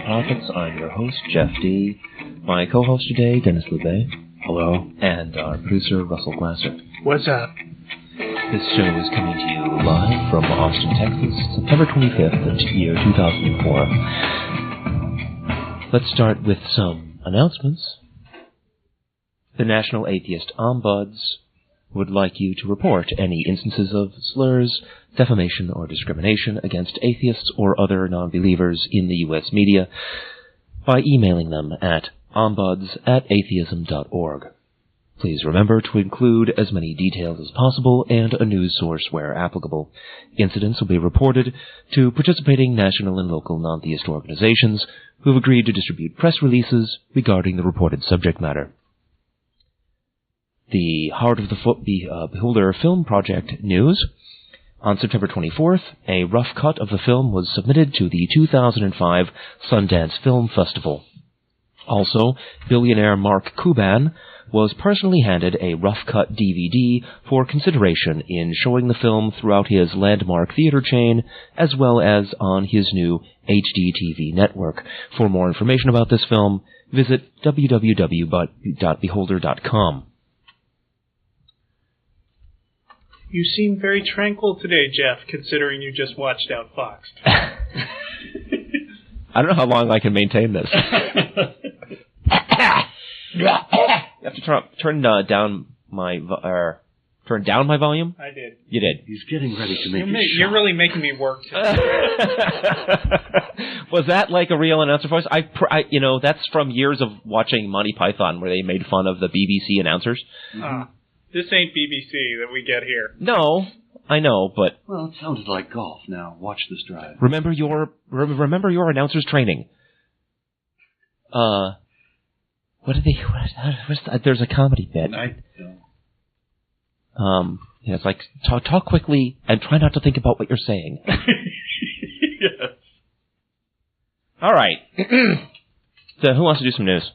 TheNonProphets. I'm your host, Jeff D. My co-host today, Denis Loubet. Hello. And our producer, Russell Glasser. What's up? This show is coming to you live from Austin, Texas, September 25th, of the year 2004. Let's start with some announcements. The National Atheist Ombuds would like you to report any instances of slurs, defamation, or discrimination against atheists or other non-believers in the U.S. media by emailing them at ombuds@atheism.org. Please remember to include as many details as possible and a news source where applicable. Incidents will be reported to participating national and local non-theist organizations who have agreed to distribute press releases regarding the reported subject matter. The Heart of the Beholder Film Project news. On September 24th, a rough cut of the film was submitted to the 2005 Sundance Film Festival. Also, billionaire Mark Cuban was personally handed a rough-cut DVD for consideration in showing the film throughout his landmark theater chain, as well as on his new HD TV network. For more information about this film, visit www.beholder.com. You seem very tranquil today, Jeff, considering you just watched Outfoxed. I don't know how long I can maintain this. You have to turn down my volume? I did. You did. He's getting ready to make You're really making me work today. Was that like a real announcer voice? That's from years of watching Monty Python where they made fun of the BBC announcers. This ain't BBC that we get here. No, I know, but... Well, it sounded like golf. Now, watch this drive. Remember your announcer's training. What do they... there's a comedy bit. I don't. It's like, talk quickly and try not to think about what you're saying. Yes. All right. So, who wants to do some news?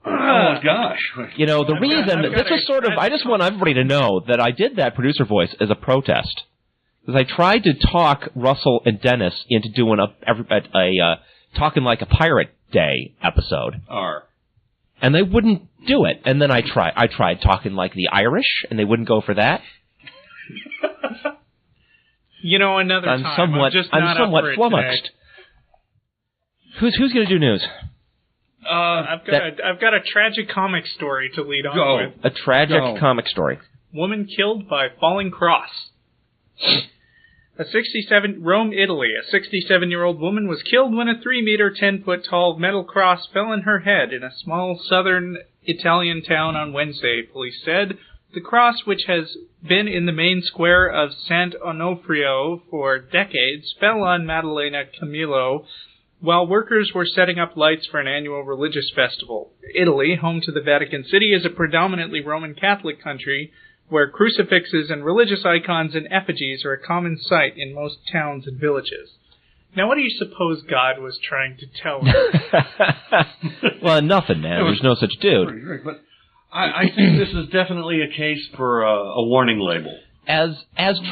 Oh, gosh. The reason... This was sort of... I just want everybody to know that I did that producer voice as a protest. Because I tried to talk Russell and Dennis into doing a Talking Like a Pirate Day episode. And they wouldn't do it. And then I tried talking like the Irish, and they wouldn't go for that. Another time. I'm somewhat flummoxed. Who's going to do news? I've got a tragic comic story to lead on with. A tragic comic story. Woman killed by falling cross. Rome, Italy. A 67-year-old woman was killed when a 3-meter, 10-foot-tall metal cross fell on her head in a small southern Italian town on Wednesday, police said. The cross, which has been in the main square of Sant'Onofrio for decades, fell on Maddalena Camillo while workers were setting up lights for an annual religious festival. Italy, home to the Vatican City, is a predominantly Roman Catholic country where crucifixes and religious icons and effigies are a common sight in most towns and villages. Now, what do you suppose God was trying to tell us? Well, nothing, man. There's no such dude. But I think this is definitely a case for a warning label. As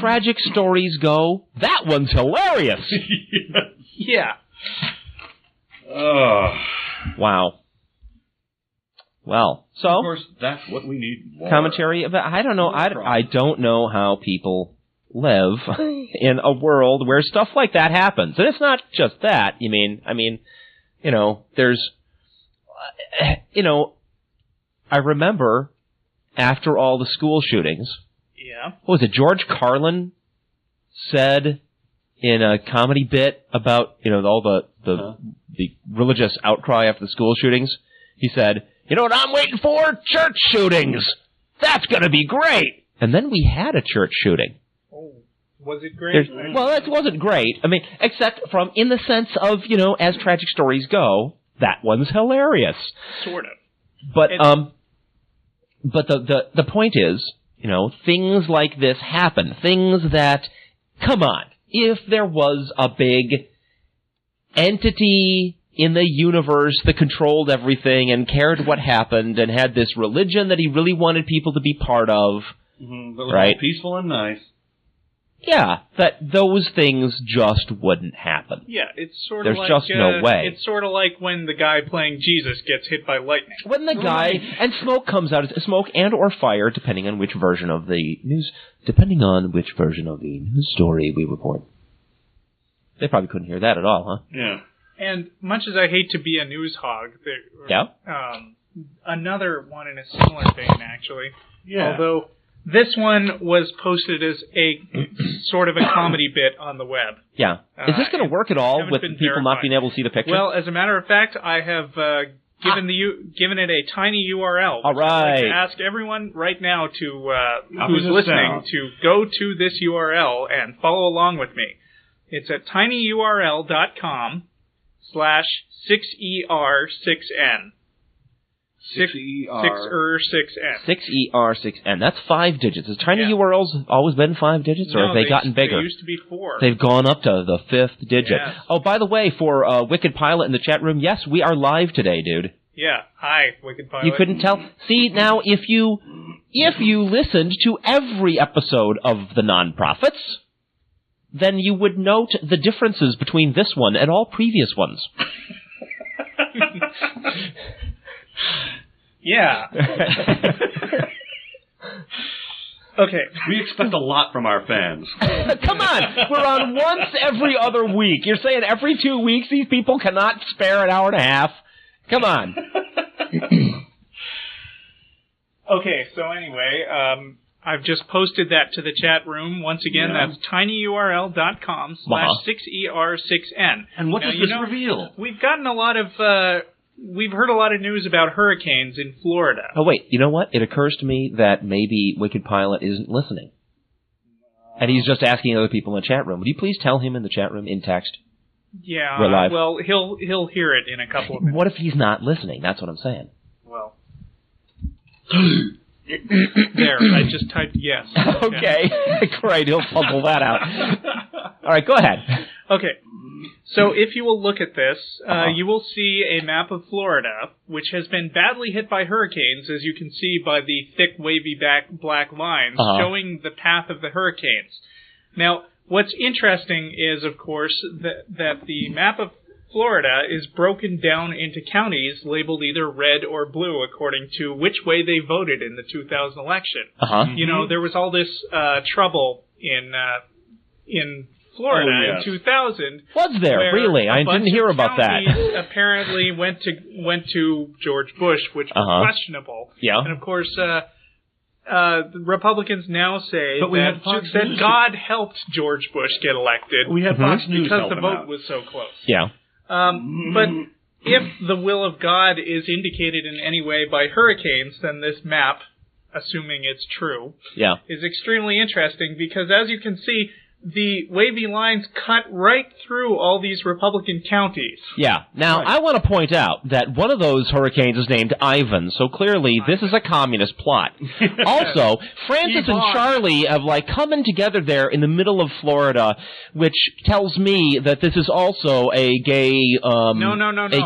tragic stories go, that one's hilarious. Yeah. Wow. Well, so... Of course, that's what we need. More. Commentary about... I don't know. I don't know how people live in a world where stuff like that happens. And it's not just that. There's... I remember after all the school shootings... Yeah. What was it? George Carlin said in a comedy bit about, all the religious outcry after the school shootings. He said... You know what I'm waiting for? Church shootings! That's going to be great! And then we had a church shooting. Oh, was it great? Well, it wasn't great. Except in the sense of, as tragic stories go, that one's hilarious. Sort of. But the point is, things like this happen. Things that, come on, if there was a big entity in the universe that controlled everything and cared what happened and had this religion that he really wanted people to be part of. Mm-hmm, but right? Peaceful and nice. Yeah, that those things just wouldn't happen. Yeah, it's sort of There's like... just no way. It's sort of like when the guy playing Jesus gets hit by lightning. When the guy... And smoke comes out... Smoke and or fire, depending on which version of the news story we report. They probably couldn't hear that at all, huh? Yeah. And much as I hate to be a news hog... another one in a similar vein, actually. Yeah. Although... This one was posted as a sort of a comedy bit on the web. Yeah. Is this going to work at all with people not being able to see the picture? Well, as a matter of fact, I have given it a tiny URL. All right. I'd like to ask everyone right now who's listening to go to this URL and follow along with me. It's at tinyurl.com/6ER6N. 6ER6N. 6ER6N. That's 5 digits. Has tinyurls always been 5 digits, or have they gotten bigger? They used to be 4. They've gone up to the 5th digit. Yes. Oh, by the way, for Wicked Pilot in the chat room, yes, we are live today, dude. Yeah. Hi, Wicked Pilot. You couldn't tell? See, now, if you listened to every episode of The Non-Prophets, then you would note the differences between this one and all previous ones. Yeah. Okay. We expect a lot from our fans. Come on! We're on once every other week. You're saying every 2 weeks these people cannot spare an hour and a half? Come on. Okay, so anyway, I've just posted that to the chat room. Once again, that's tinyurl.com/6ER6N. And what does this reveal? We've gotten a lot of... We've heard a lot of news about hurricanes in Florida. Oh, wait. You know what? It occurs to me that maybe Wicked Pilot isn't listening. And he's just asking other people in the chat room. Would you please tell him in the chat room in text? Yeah. We're live. Well, he'll hear it in a couple of minutes. What if he's not listening? That's what I'm saying. Well. There. I just typed yes. Okay. Great. He'll fumble that out. All right. Go ahead. Okay. So if you will look at this, you will see a map of Florida, which has been badly hit by hurricanes, as you can see by the thick, wavy black lines showing the path of the hurricanes. Now, what's interesting is, of course, that the map of Florida is broken down into counties labeled either red or blue according to which way they voted in the 2000 election. You know, there was all this trouble in Florida in 2000. Was there? Really? I didn't hear about that. Apparently went to George Bush, which was questionable. Yeah. And of course, the Republicans now say that God helped George Bush get elected. We had Fox News because the vote was so close. Yeah. But if the will of God is indicated in any way by hurricanes, then this map, assuming it's true, is extremely interesting because, as you can see, the wavy lines cut right through all these Republican counties. Yeah. Now, I want to point out that one of those hurricanes is named Ivan, so clearly this is a communist plot. Also, Francis and Charlie have, coming together there in the middle of Florida, which tells me that this is also a gay, a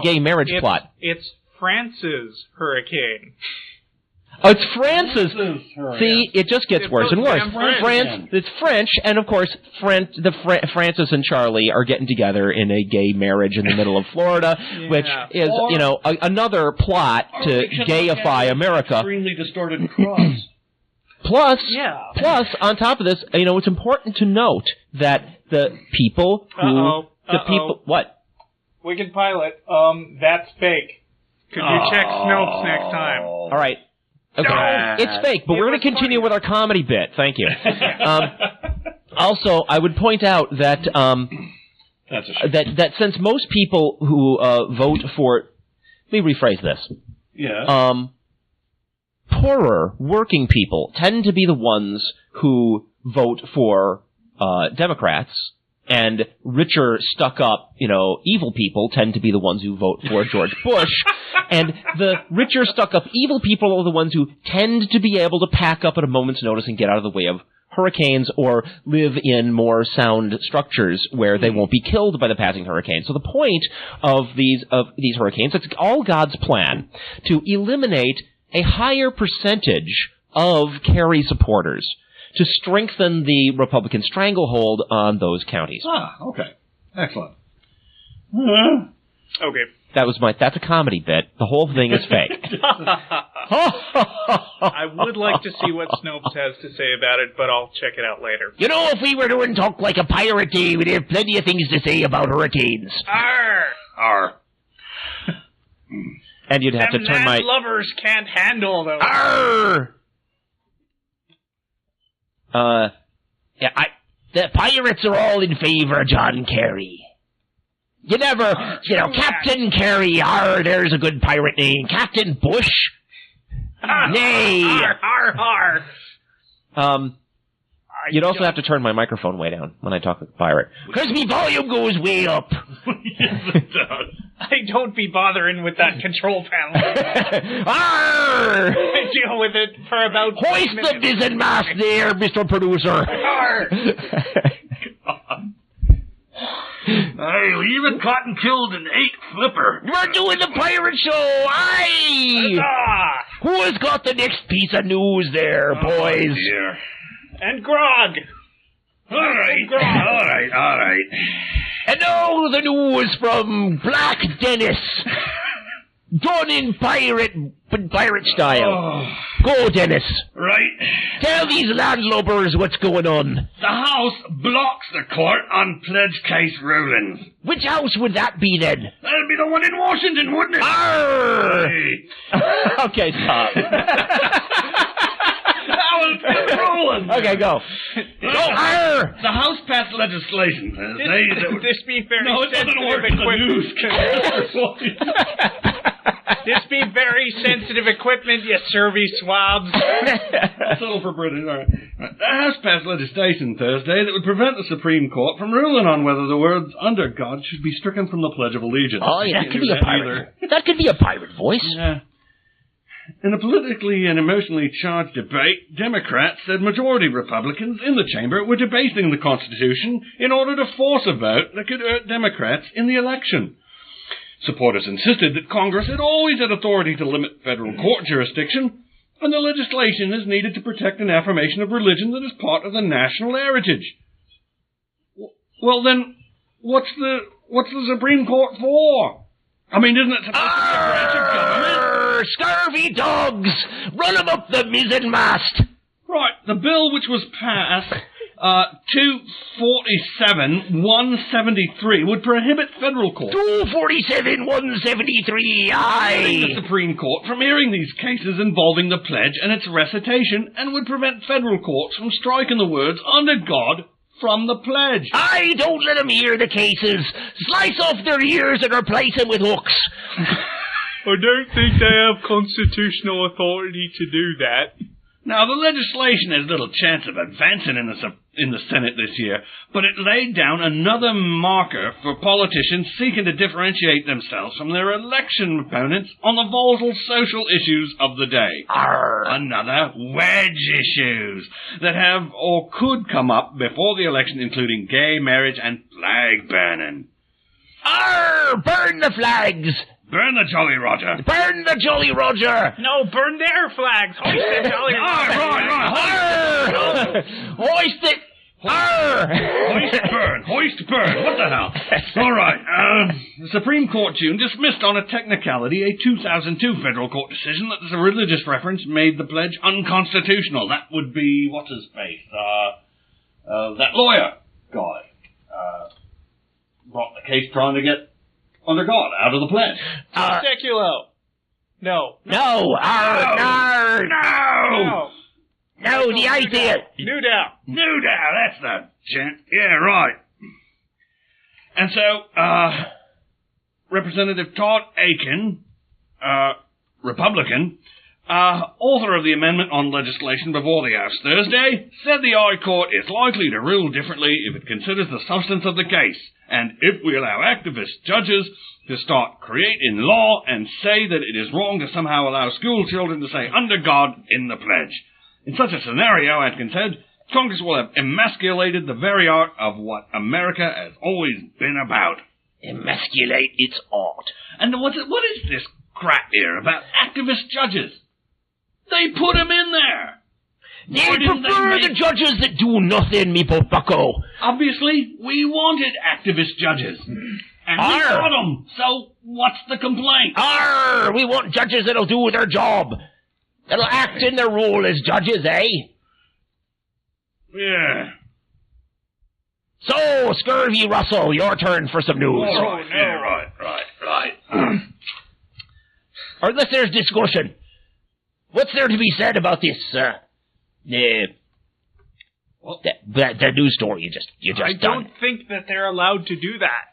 gay marriage plot. It's France's hurricane. Oh, it's France's. See, it just gets worse and worse. It's French, and of course, Francis and Charlie are getting together in a gay marriage in the middle of Florida, which is, another plot to gayify America. Extremely distorted cross. Plus, on top of this, it's important to note that the people who what? Wicked Pilot, that's fake. Could you check Snopes next time? All right. Okay, it's fake, but we're going to continue with our comedy bit. Thank you. Also, I would point out that that since most people who vote for, let me rephrase this. Yeah. Poorer working people tend to be the ones who vote for Democrats. And richer, stuck-up, evil people tend to be the ones who vote for George Bush. And the richer, stuck-up, evil people are the ones who tend to be able to pack up at a moment's notice and get out of the way of hurricanes or live in more sound structures where they won't be killed by the passing hurricane. So the point of these hurricanes, it's all God's plan to eliminate a higher percentage of Kerry supporters. to strengthen the Republican stranglehold on those counties. Ah, okay. Excellent. Okay. That's a comedy bit. The whole thing is fake. I would like to see what Snopes has to say about it, but I'll check it out later. You know, if we were doing talk like a pirate, we'd have plenty of things to say about hurricanes. Arr! Arr. And you'd have to turn my... lovers can't handle those. Arr! The pirates are all in favor of John Kerry. You never, Captain Kerry, there's a good pirate name. Captain Bush? Nay. You'd also have to turn my microphone way down when I talk like a pirate. Because my volume goes way up. Yes, it does. I don't be bothering with that control panel. Arr! I deal with it for about Hoist the mizzen mast there, Mr. Producer. Arr! Hey, we even caught and killed an 8 flipper. We're doing the pirate show, aye! Who has got the next piece of news there, boys? Oh, dear. And grog! All right. And now the news from Black Dennis. Done in pirate style. Oh. Go, Dennis. Right. Tell these landlubbers what's going on. The House blocks the court on pledge case rulings. Which house would that be, then? That'd be the one in Washington, wouldn't it? Arr! Hey. Okay, stop. That was rolling. Okay, go. Go, arr! The House passed legislation Thursday. This be very No, it doesn't work in the news. This be very sensitive equipment, you survey swabs. Settle for British. All right. The House passed legislation Thursday that would prevent the Supreme Court from ruling on whether the words "under God" should be stricken from the Pledge of Allegiance. Oh, yeah, that could be a pirate. That could be a pirate voice. Yeah. In a politically and emotionally charged debate, Democrats said majority Republicans in the chamber were debasing the Constitution in order to force a vote that could hurt Democrats in the election. Supporters insisted that Congress had always had authority to limit federal court jurisdiction, and the legislation is needed to protect an affirmation of religion that is part of the national heritage. Well, then, what's the Supreme Court for? I mean, isn't it supposed to be a branch of government? Scurvy dogs! Run 'em up the mizzen mast! Right, the bill which was passed, 247-173, would prohibit federal courts. 247-173, aye! The Supreme Court from hearing these cases involving the pledge and its recitation, and would prevent federal courts from striking the words "under God" from the pledge. Aye, don't let 'em hear the cases. Slice off their ears and replace them with hooks. I don't think they have constitutional authority to do that. Now, the legislation has little chance of advancing in the Senate this year, but it laid down another marker for politicians seeking to differentiate themselves from their election opponents on the volatile social issues of the day. Arr. Another wedge issues that have or could come up before the election, including gay marriage and flag burning. Arr! Burn the flags! Burn the Jolly Roger. Burn the Jolly Roger! No, burn their flags! Hoist the Jolly Roger! Right. Hoist it! Arr! Hoist burn. What the hell? All right. The Supreme Court June dismissed on a technicality a 2002 federal court decision that as a religious reference made the pledge unconstitutional. That would be, what's his face? That lawyer guy. Brought the case trying to get under God out of the pledge. Seculo. No. No. Arr. No, the atheist. Newdow, that's the gent. Yeah, right. And so, Representative Todd Akin, Republican, author of the amendment on legislation before the House Thursday, said the High Court is likely to rule differently if it considers the substance of the case, and if we allow activist judges to start creating law and say that it is wrong to somehow allow school children to say "under God" in the pledge. In such a scenario, Atkin said, Congress will have emasculated the very art of what America has always been about. Emasculate its art. And what is this crap here about activist judges? They put them in there. They prefer the judges that do nothing, me bucko. Obviously, we wanted activist judges. And we got them. So, what's the complaint? We want judges that'll do their job. That'll act in their role as judges, eh? Yeah. So, Scurvy Russell, your turn for some news. All right, yeah, right. Or unless there's discussion. What's there to be said about this, that news story you just I done? don't think that they're allowed to do that.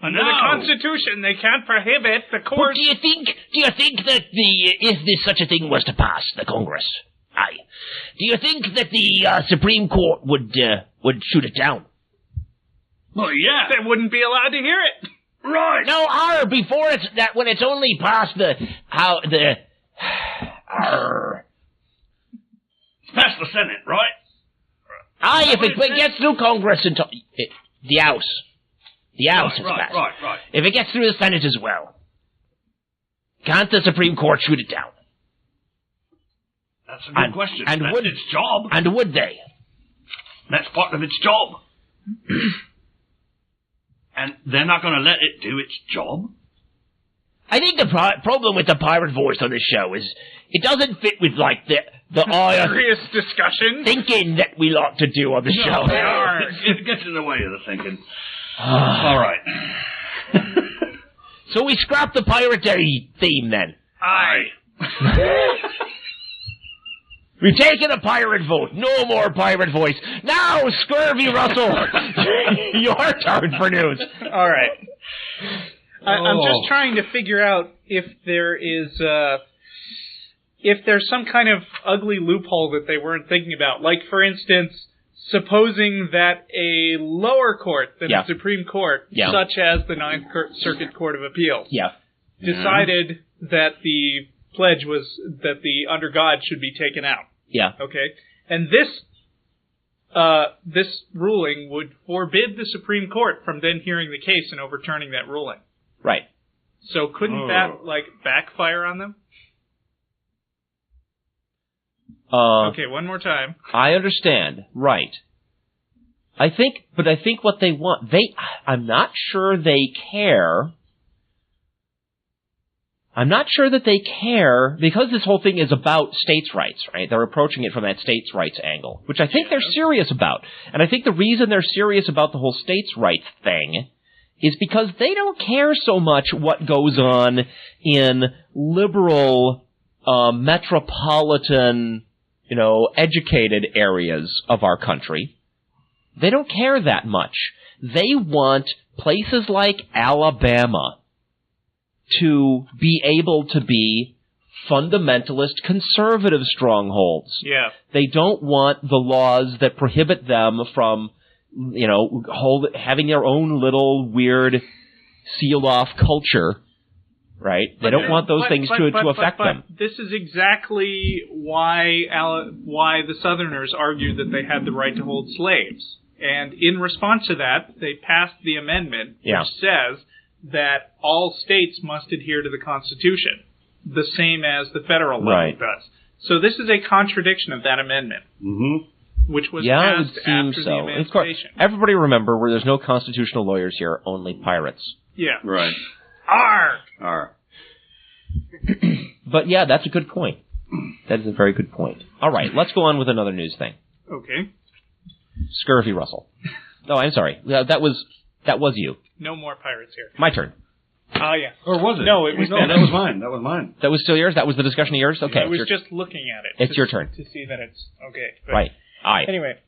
Under the No. Constitution, they can't prohibit the But court. do you think that if this such a thing was to pass the Congress, do you think that the Supreme Court would shoot it down? Well, yeah. They wouldn't be allowed to hear it. Right. No, before when it's only past It's past the Senate, right? if it gets through Congress and the House. The House is passed. Right. If it gets through the Senate as well, can't the Supreme Court shoot it down? That's a good question. And That's would its job. And would they? That's part of its job. And they're not going to let it do its job? I think the problem with the pirate voice on this show is it doesn't fit with, like, the Serious discussion. thinking that we like to do on the show. It gets in the way of the thinking. All right. So we scrap the Pirate Day theme, then. Aye. We've taken a pirate vote. No more pirate voice. Now, Scurvy Russell, your turn for news. All right. I'm just trying to figure out if there's some kind of ugly loophole that they weren't thinking about. Like, for instance, supposing that a lower court than the Supreme Court, such as the Ninth Circuit Court of Appeals, decided that the pledge was that the under God should be taken out. Yeah. Okay. And this ruling would forbid the Supreme Court from then hearing the case and overturning that ruling. Right. So couldn't that, backfire on them? Okay, one more time. I understand. Right. I think what they want, I'm not sure they care. I'm not sure that they care, because this whole thing is about states' rights, right? They're approaching it from that states' rights angle, which I think they're serious about. And I think the reason they're serious about the whole states' rights thing is because they don't care so much what goes on in liberal, metropolitan, educated areas of our country. They don't care that much. They want places like Alabama to be able to be fundamentalist conservative strongholds. Yeah. They don't want the laws that prohibit them from, having their own little weird sealed-off culture, right? They don't want those things to affect them. This is exactly why the Southerners argued that they had the right to hold slaves. And in response to that, they passed the amendment which says that all states must adhere to the Constitution, the same as the federal level does. So this is a contradiction of that amendment, which was passed after the emancipation. Everybody remember, where there's no constitutional lawyers here, only pirates. Yeah. Right. Arr! But yeah, that's a good point. That is a very good point. All right, let's go on with another news thing. Okay. Scurvy Russell. Oh, I'm sorry. That was you. No more pirates here. My turn. Oh, yeah. Or was it? No, it was that was mine. That was still yours? That was the discussion of yours? Okay. I was just looking at it. It's your turn. To see that it's okay. But right. Aye. Anyway.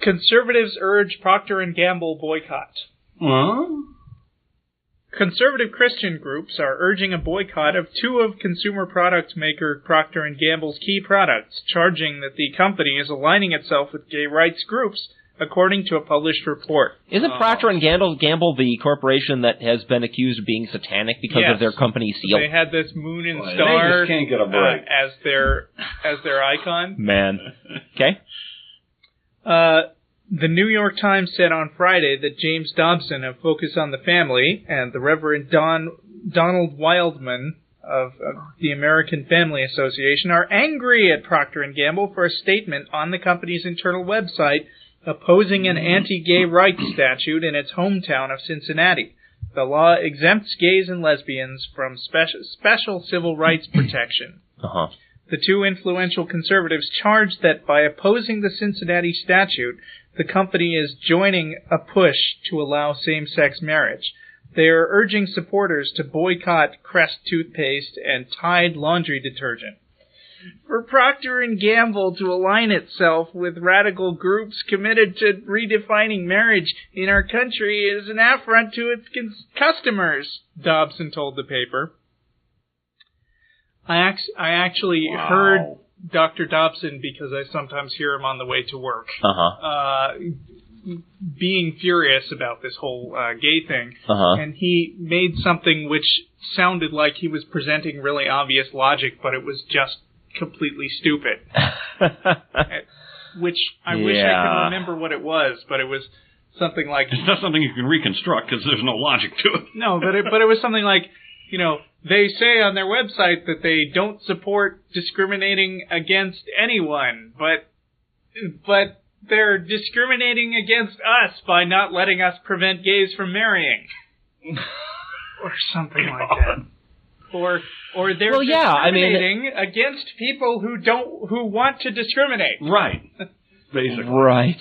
Conservatives urge Procter & Gamble boycott. Conservative Christian groups are urging a boycott of two of consumer product maker Procter & Gamble's key products, charging that the company is aligning itself with gay rights groups, according to a published report. Isn't Procter & Gamble the corporation that has been accused of being satanic because of their company seal? They had this moon and star they just can't get a break. As their icon. Man. Okay. The New York Times said on Friday that James Dobson of Focus on the Family and the Reverend Donald Wildman of the American Family Association are angry at Procter & Gamble for a statement on the company's internal website opposing an anti-gay rights statute in its hometown of Cincinnati. The law exempts gays and lesbians from special civil rights protection. The two influential conservatives charged that by opposing the Cincinnati statute, the company is joining a push to allow same-sex marriage. They are urging supporters to boycott Crest toothpaste and Tide laundry detergent. For Procter & Gamble to align itself with radical groups committed to redefining marriage in our country is an affront to its customers, Dobson told the paper. I actually heard Dr. Dobson because I sometimes hear him on the way to work. Being furious about this whole gay thing. And he made something which sounded like he was presenting really obvious logic, but it was just completely stupid. Which I wish I could remember what it was, but it was something like... It's not something you can reconstruct because there's no logic to it. No, but it was something like, you know, they say on their website that they don't support discriminating against anyone, but they're discriminating against us by not letting us prevent gays from marrying. Or something like that. Or they're discriminating against people who want to discriminate. Right. Basically. Right.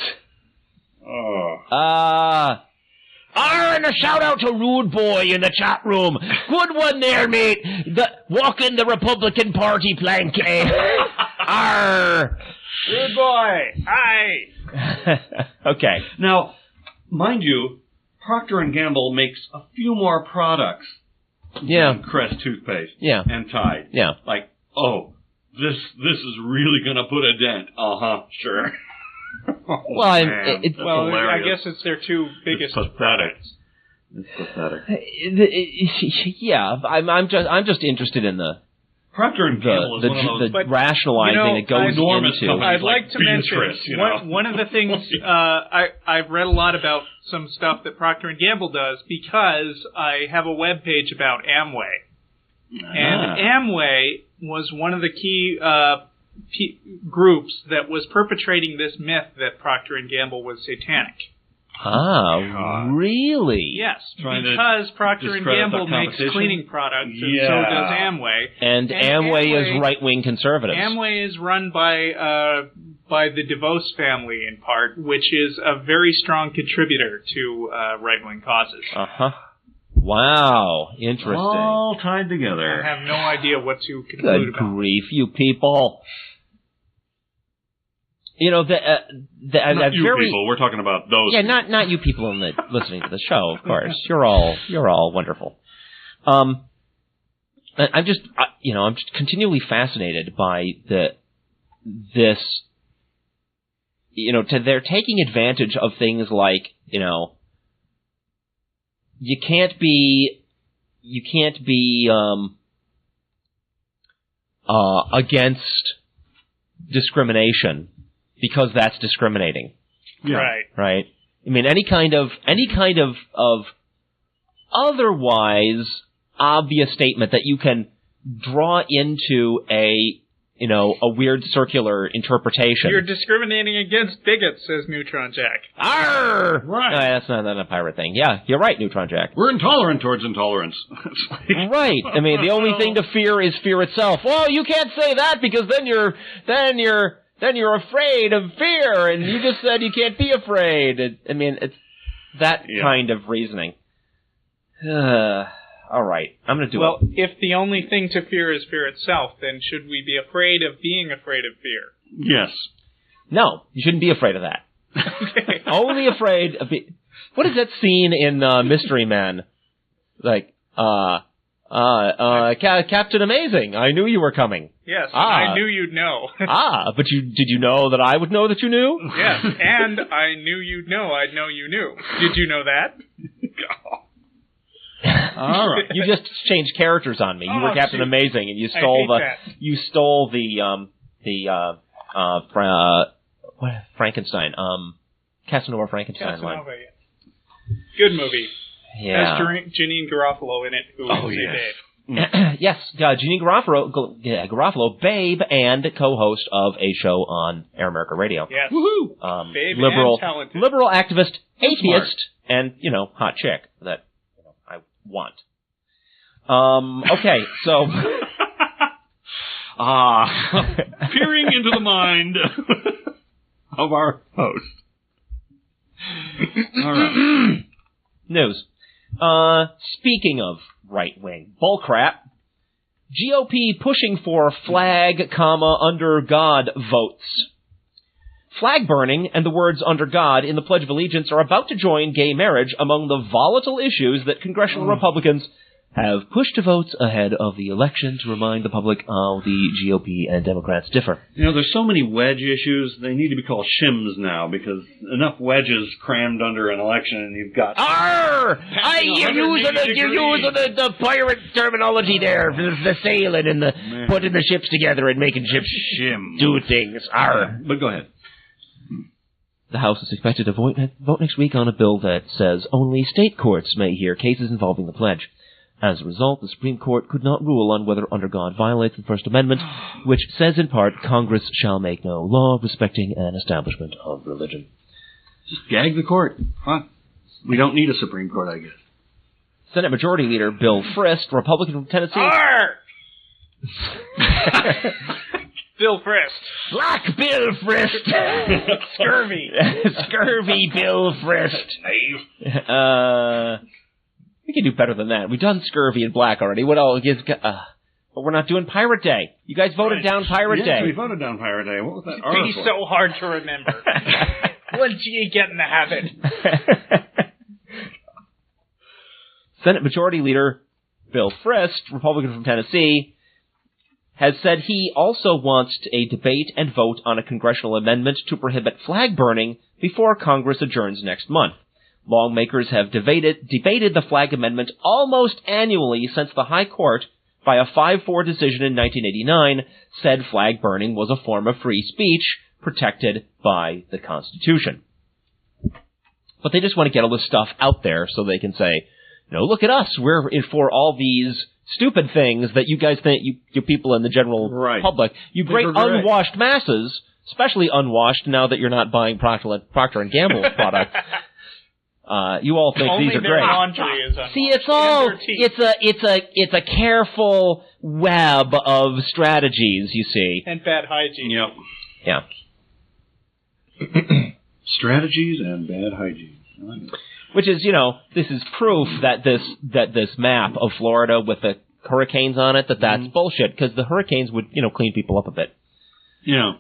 And a shout out to Rude Boy in the chat room. Good one there, mate. Walking the Republican Party plank. Arr. Rude Boy. Hi. Okay. Now, mind you, Procter & Gamble makes a few more products than Crest toothpaste and Tide. Yeah. Like, this is really going to put a dent. Sure. Well, I guess it's their two biggest products. It's pathetic. Yeah, I'm just interested in the Procter & Gamble is one of those rationalizing that goes into. I'd like to mention one of the things I've read a lot about some stuff that Procter & Gamble does because I have a web page about Amway, and Amway was one of the key groups that was perpetrating this myth that Procter & Gamble was satanic. Really? Yes, because Procter & Gamble makes cleaning products, and so does Amway. And Amway is right-wing conservatives. Amway is run by the DeVos family, in part, which is a very strong contributor to right-wing causes. Wow, interesting. All tied together. I have no idea what to conclude about. Good grief, you people. You know, not you people. We're talking about those. Yeah, not you people listening to the show. Of course, you're all wonderful. I'm just continually fascinated by this. You know, they're taking advantage of things like, you know, you can't be against discrimination because that's discriminating. Right. I mean, any kind of otherwise obvious statement that you can draw into a weird circular interpretation. You're discriminating against bigots, says Neutron Jack. Arr! Right. That's not a pirate thing. Yeah, you're right, Neutron Jack. We're intolerant towards intolerance. Right. I mean, the only thing to fear is fear itself. Well, you can't say that because then you're afraid of fear, and you just said you can't be afraid. It's that kind of reasoning. All right, I'm going to do it. Well, if the only thing to fear is fear itself, then should we be afraid of being afraid of fear? Yes. No, you shouldn't be afraid of that. Okay. Only afraid of... What is that scene in Mystery Men? Like, Captain Amazing, I knew you were coming. Yes, I knew you'd know. But did you know that I would know that you knew? Yes, and I knew you'd know I'd know you knew. Did you know that? All right. You just changed characters on me. You were Captain Amazing, and you stole Frankenstein. Casanova Frankenstein line. Good movie. Yeah. Has Janine Garofalo in it, who is a babe. Yes, Jeannie Garofalo, Babe, and co-host of a show on Air America Radio. Yes. Woohoo! Babe liberal, and talented. liberal activist, atheist, smart. and, hot chick that I want. Okay, so... Peering into the mind of our host. All right. News. Speaking of right-wing bullcrap, GOP pushing for flag, under God votes. Flag burning and the words under God in the Pledge of Allegiance are about to join gay marriage among the volatile issues that congressional Republicans have pushed to votes ahead of the election to remind the public how the GOP and Democrats differ. There's so many wedge issues, they need to be called shims now, because enough wedges crammed under an election and you've got... You're using the pirate terminology there, the sailing and the putting the ships together and making ships do things. But go ahead. The House is expected to vote next week on a bill that says only state courts may hear cases involving the pledge. As a result, the Supreme Court could not rule on whether under God violates the First Amendment, which says in part, Congress shall make no law respecting an establishment of religion. Just gag the court. Huh? We don't need a Supreme Court, I guess. Senate Majority Leader Bill Frist, Republican from Tennessee... Bill Frist. Black Bill Frist. Scurvy. Scurvy Bill Frist. We can do better than that. We've done scurvy and black already. What else? But we're not doing Pirate Day. You guys voted down Pirate Day. We voted down Pirate Day. What was that? It'd be so hard to remember. Once you get in the habit. Senate Majority Leader Bill Frist, Republican from Tennessee, has said he also wants a debate and vote on a congressional amendment to prohibit flag burning before Congress adjourns next month. Lawmakers have debated the flag amendment almost annually since the High Court, by a 5-4 decision in 1989, said flag burning was a form of free speech protected by the Constitution. But they just want to get all this stuff out there so they can say, look at us, we're for all these stupid things that you guys think, you people in the general public, you great unwashed masses, especially unwashed now that you're not buying Procter & Gamble products. You all think only these are their great. laundry is unwashed. See, it's a careful web of strategies, you see. And bad hygiene. Yep. Yeah. Strategies and bad hygiene. I like it. Which is, this is proof that this map of Florida with the hurricanes on it, that's bullshit, because the hurricanes would, clean people up a bit. Yeah.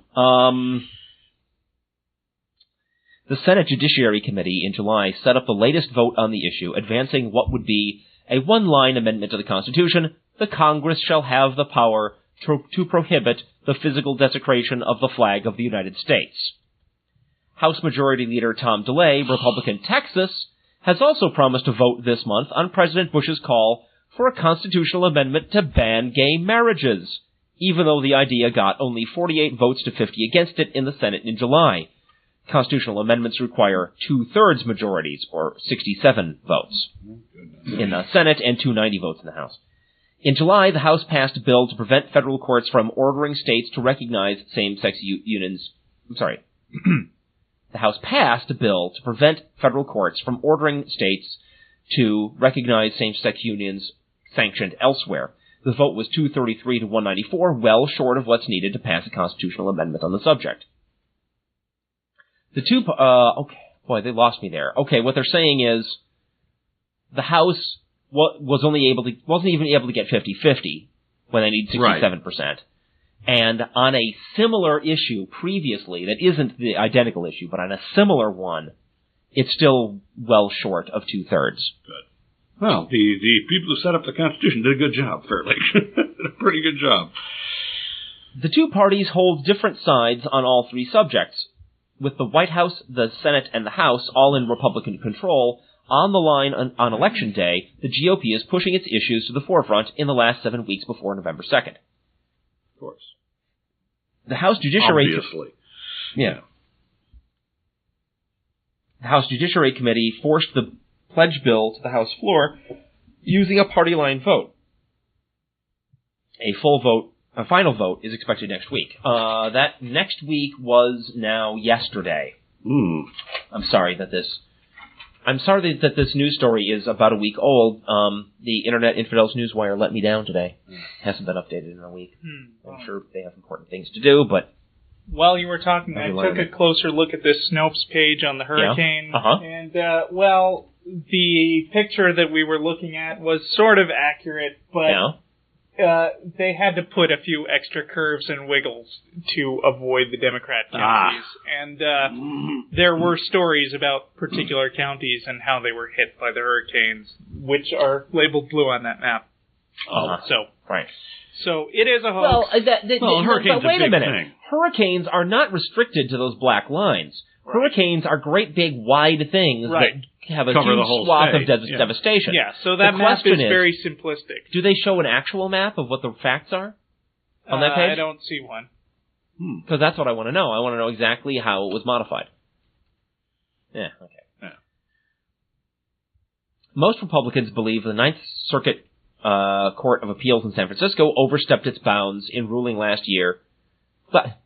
The Senate Judiciary Committee in July set up the latest vote on the issue, advancing what would be a one-line amendment to the Constitution: the Congress shall have the power to prohibit the physical desecration of the flag of the United States. House Majority Leader Tom DeLay, Republican Texas, has also promised to vote this month on President Bush's call for a constitutional amendment to ban gay marriages, even though the idea got only 48 votes to 50 against it in the Senate in July. Constitutional amendments require 2/3 majorities, or 67 votes, in the Senate and 290 votes in the House. In July, the House passed a bill to prevent federal courts from ordering states to recognize same-sex unions. The House passed a bill to prevent federal courts from ordering states to recognize same-sex unions sanctioned elsewhere. The vote was 233 to 194, well short of what's needed to pass a constitutional amendment on the subject. The two, they lost me there. Okay, what they're saying is the House wasn't even able to get 50-50 when they need 67%. And on a similar issue previously, that isn't the identical issue, but on a similar one, it's still well short of 2/3. Good. Well, the people who set up the Constitution did a good job, fairly. Did a pretty good job. The two parties hold different sides on all three subjects, with the White House, the Senate, and the House all in Republican control. On the line on Election Day, the GOP is pushing its issues to the forefront in the last 7 weeks before November 2nd. Of course. The House Judiciary... Obviously. Yeah. The House Judiciary Committee forced the pledge bill to the House floor using a party line vote. a final vote is expected next week. That next week was now yesterday. I'm sorry that this news story is about a week old. The Internet Infidels Newswire let me down today. Hasn't been updated in a week. I'm sure they have important things to do, but... While you were talking, I took a closer look at this Snopes page on the hurricane. Yeah. And, the picture that we were looking at was sort of accurate, but they had to put a few extra curves and wiggles to avoid the Democrat counties. And there were stories about particular counties and how they were hit by the hurricanes, which are labeled blue on that map. Right. So it is a hoax. Hurricanes wait a minute. Thing. Hurricanes are not restricted to those black lines. Right. Hurricanes are great big wide things that have a huge swath of devastation. Yeah, so that map is very simplistic. Do they show an actual map of what the facts are on that page? I don't see one. Because that's what I want to know. I want to know exactly how it was modified. Yeah, okay. Yeah. Most Republicans believe the Ninth Circuit Court of Appeals in San Francisco overstepped its bounds in ruling last year. But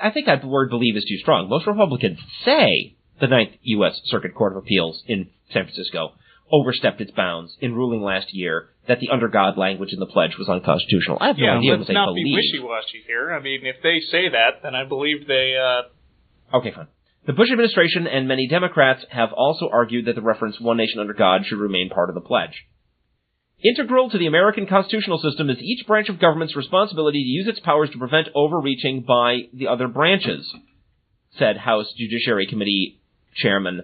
I think that word believe is too strong. Most Republicans say the Ninth U.S. Circuit Court of Appeals in San Francisco overstepped its bounds in ruling last year that the under God language in the pledge was unconstitutional. I have no idea what they let's not believe. be wishy-washy here. I mean, if they say that, then I believe they... Okay, fine. The Bush administration and many Democrats have also argued that the reference One Nation Under God should remain part of the pledge. Integral to the American constitutional system is each branch of government's responsibility to use its powers to prevent overreaching by the other branches, said House Judiciary Committee Chairman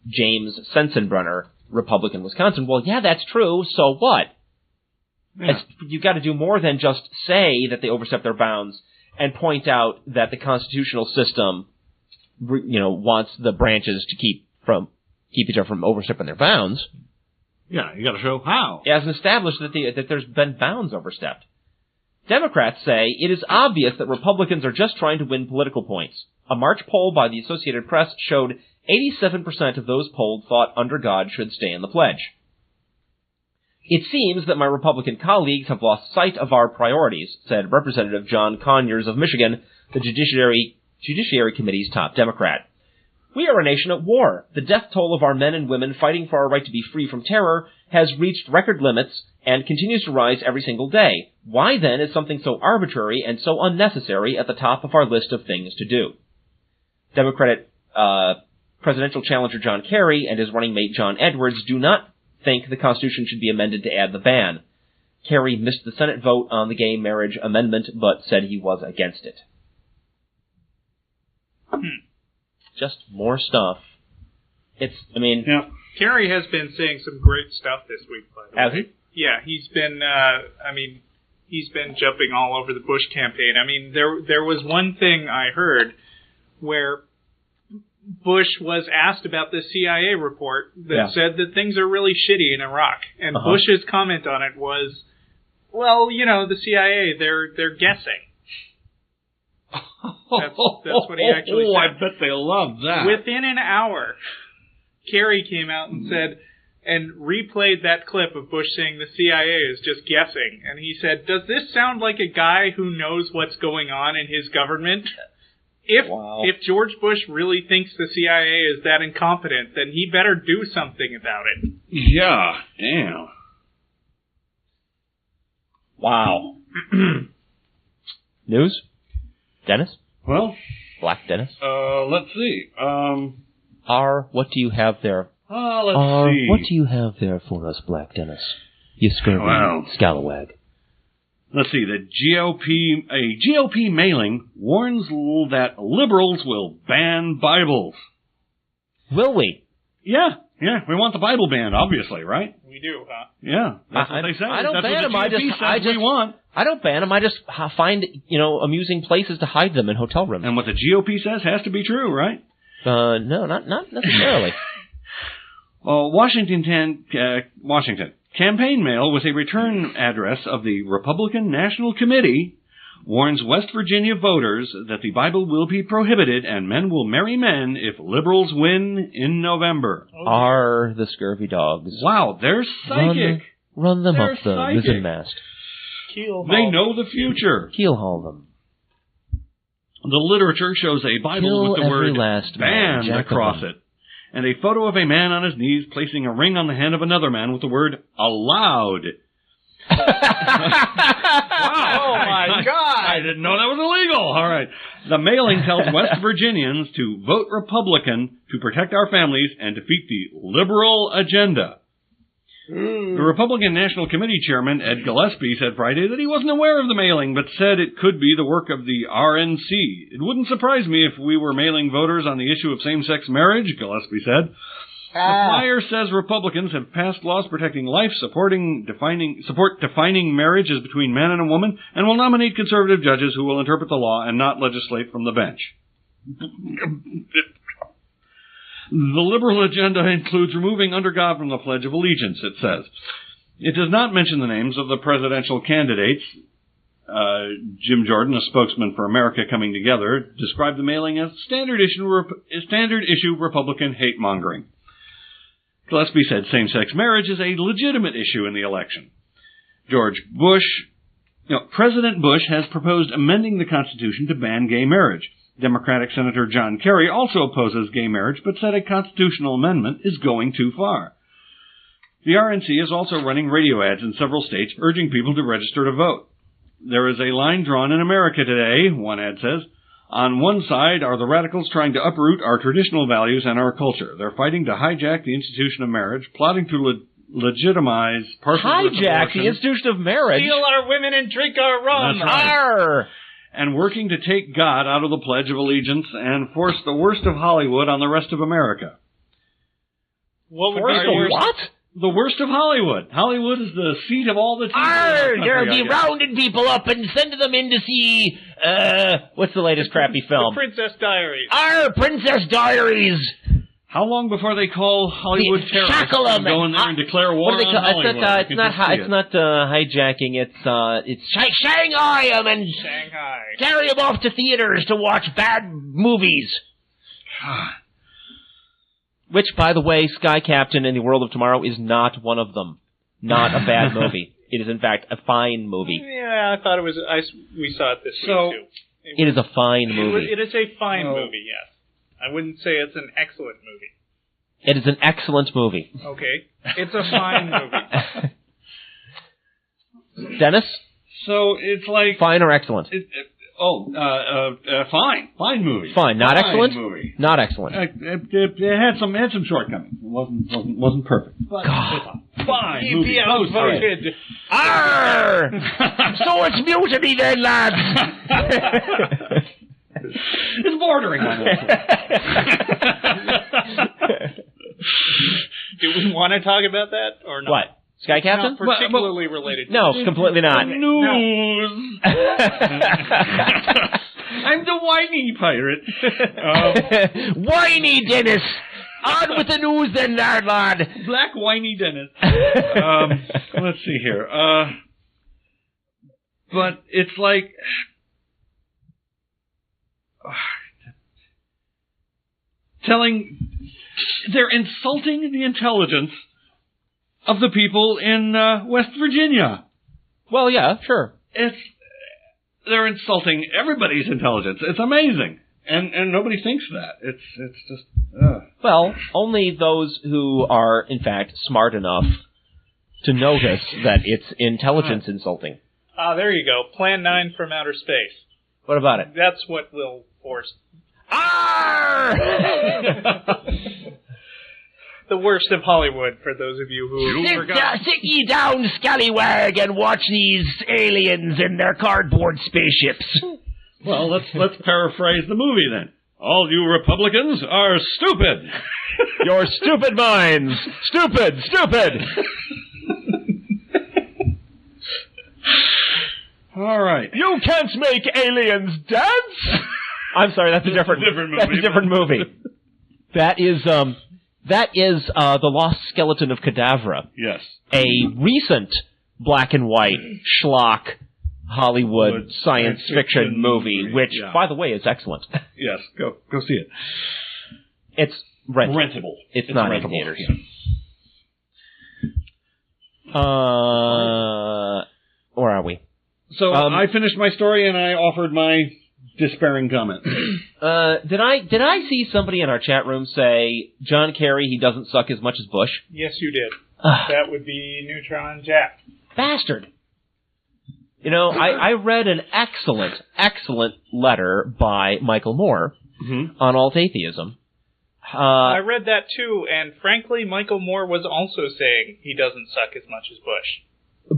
James Sensenbrenner, Republican, Wisconsin. Well, yeah, that's true. So what? Yeah. You've got to do more than just say that they overstep their bounds and point out that the constitutional system, wants the branches to keep each other from overstepping their bounds. Yeah, you got to show how. It hasn't established that there's been bounds overstepped. Democrats say it is obvious that Republicans are just trying to win political points. A March poll by the Associated Press showed 87% of those polled thought under God should stay in the pledge. It seems that my Republican colleagues have lost sight of our priorities, said Representative John Conyers of Michigan, the Judiciary Committee's top Democrat. We are a nation at war. The death toll of our men and women fighting for our right to be free from terror has reached record limits and continues to rise every single day. Why then is something so arbitrary and so unnecessary at the top of our list of things to do? Democratic presidential challenger John Kerry and his running mate John Edwards do not think the Constitution should be amended to add the ban. Kerry missed the Senate vote on the gay marriage amendment, but said he was against it. Just more stuff. Kerry has been saying some great stuff this week, by the way. Has he? Yeah, he's been, he's been jumping all over the Bush campaign. I mean, there was one thing I heard where Bush was asked about the CIA report that said that things are really shitty in Iraq. And Bush's comment on it was, well, the CIA, they're guessing. That's what he actually said. I bet they love that. Within an hour, Kerry came out and said, and replayed that clip of Bush saying the CIA is just guessing. And he said, does this sound like a guy who knows what's going on in his government? If George Bush really thinks the CIA is that incompetent, then he better do something about it. Yeah, damn. Wow. News? Dennis? Well, Black Dennis? Let's see. What do you have there? Let's see. What do you have there for us, Black Dennis? You scurvy scalawag. Let's see. A GOP mailing warns that liberals will ban Bibles. Will we? Yeah. We want the Bible banned, obviously, right? We do, huh? Yeah, that's what they say. I don't that's ban them. we want. I don't ban them. I just find amusing places to hide them in hotel rooms. And what the GOP says has to be true, right? No, not necessarily. Washington. Campaign mail with a return address of the Republican National Committee warns West Virginia voters that the Bible will be prohibited and men will marry men if liberals win in November. Are the scurvy dogs. Wow, they're psychic. Run them up the mizzen mast. Keel They know the future. Keelhaul them. The literature shows a Bible Kill with the every word last man, banned Jack across of them. it, and a photo of a man on his knees placing a ring on the hand of another man with the word allowed. Wow. Oh, my God. I didn't know that was illegal. All right. The mailing tells West Virginians to vote Republican to protect our families and defeat the liberal agenda. The Republican National Committee Chairman, Ed Gillespie, said Friday that he wasn't aware of the mailing, but said it could be the work of the RNC. It wouldn't surprise me if we were mailing voters on the issue of same-sex marriage, Gillespie said. The flyer says Republicans have passed laws protecting life, support defining marriage as between man and a woman, and will nominate conservative judges who will interpret the law and not legislate from the bench. The liberal agenda includes removing under God from the Pledge of Allegiance, it says. It does not mention the names of the presidential candidates. Jim Jordan, a spokesman for America Coming Together, described the mailing as standard issue Republican hate-mongering. Gillespie said same-sex marriage is a legitimate issue in the election. President Bush has proposed amending the Constitution to ban gay marriage. Democratic Senator John Kerry also opposes gay marriage, but said a constitutional amendment is going too far. The RNC is also running radio ads in several states urging people to register to vote. There is a line drawn in America today, one ad says. On one side are the radicals trying to uproot our traditional values and our culture. They're fighting to hijack the institution of marriage, plotting to legitimize partial Hijack the institution of marriage? Steal our women and drink our rum. That's right. Arr! And working to take God out of the Pledge of Allegiance and force the worst of Hollywood on the rest of America. What would be the worst? What? The worst of Hollywood. Hollywood is the seat of all the TV. They'll be rounding people up and sending them in to see, what's the latest crappy film? The Princess Diaries. Princess Diaries! How long before they call Hollywood terrorists and go in there and declare war on Hollywood? It's not hijacking, it's Shanghai them and Shanghai. Carry them off to theaters to watch bad movies. Which, by the way, Sky Captain in the World of Tomorrow is not one of them. Not a bad movie. It is, in fact, a fine movie. Yeah, I thought it was... we saw it this week, too. It is a fine movie. It is a fine movie, yes. I wouldn't say it's an excellent movie. It is an excellent movie. Okay. It's a fine movie. Dennis? So it's like... Fine or excellent? Fine. Fine movie. Fine. Not fine excellent? Movie. Not excellent. It had some shortcomings. It wasn't perfect. But God. It's a fine He'd movie. be outvoted. Arr! So it's mutiny then, lads! It's bordering on that. Do we want to talk about that or not? What? Sky Captain? Not particularly related to No, completely not. News. I'm the whiny pirate. Whiny Dennis! On with the news then, lad. Black whiny Dennis. Let's see here. But it's like... they're insulting the intelligence of the people in West Virginia. Well, yeah, sure. They're insulting everybody's intelligence. It's amazing, and nobody thinks that. It's just. Well, only those who are in fact smart enough to notice that it's intelligence insulting. There you go. Plan 9 from outer space. What about it? That's what will force. The worst of Hollywood, for those of you who forgot. Sit ye down, scallywag, and watch these aliens in their cardboard spaceships. Well, let's paraphrase the movie then. All you Republicans are stupid. Your stupid minds. Stupid. All right. You can't make aliens dance. I'm sorry, that's a different movie. That's a different movie. That is the Lost Skeleton of Cadavra. Yes. A recent black and white schlock Hollywood science fiction movie, which, by the way, is excellent. Yes, go see it. It's rentable. It's not rentable. In theaters. Where are we? So I finished my story and I offered my despairing comment. Did I see somebody in our chat room say John Kerry, he doesn't suck as much as Bush? Yes, you did. That would be Neutron Jack. Bastard. You know, I read an excellent letter by Michael Moore on alt-atheism. I read that too, and frankly, Michael Moore was also saying he doesn't suck as much as Bush.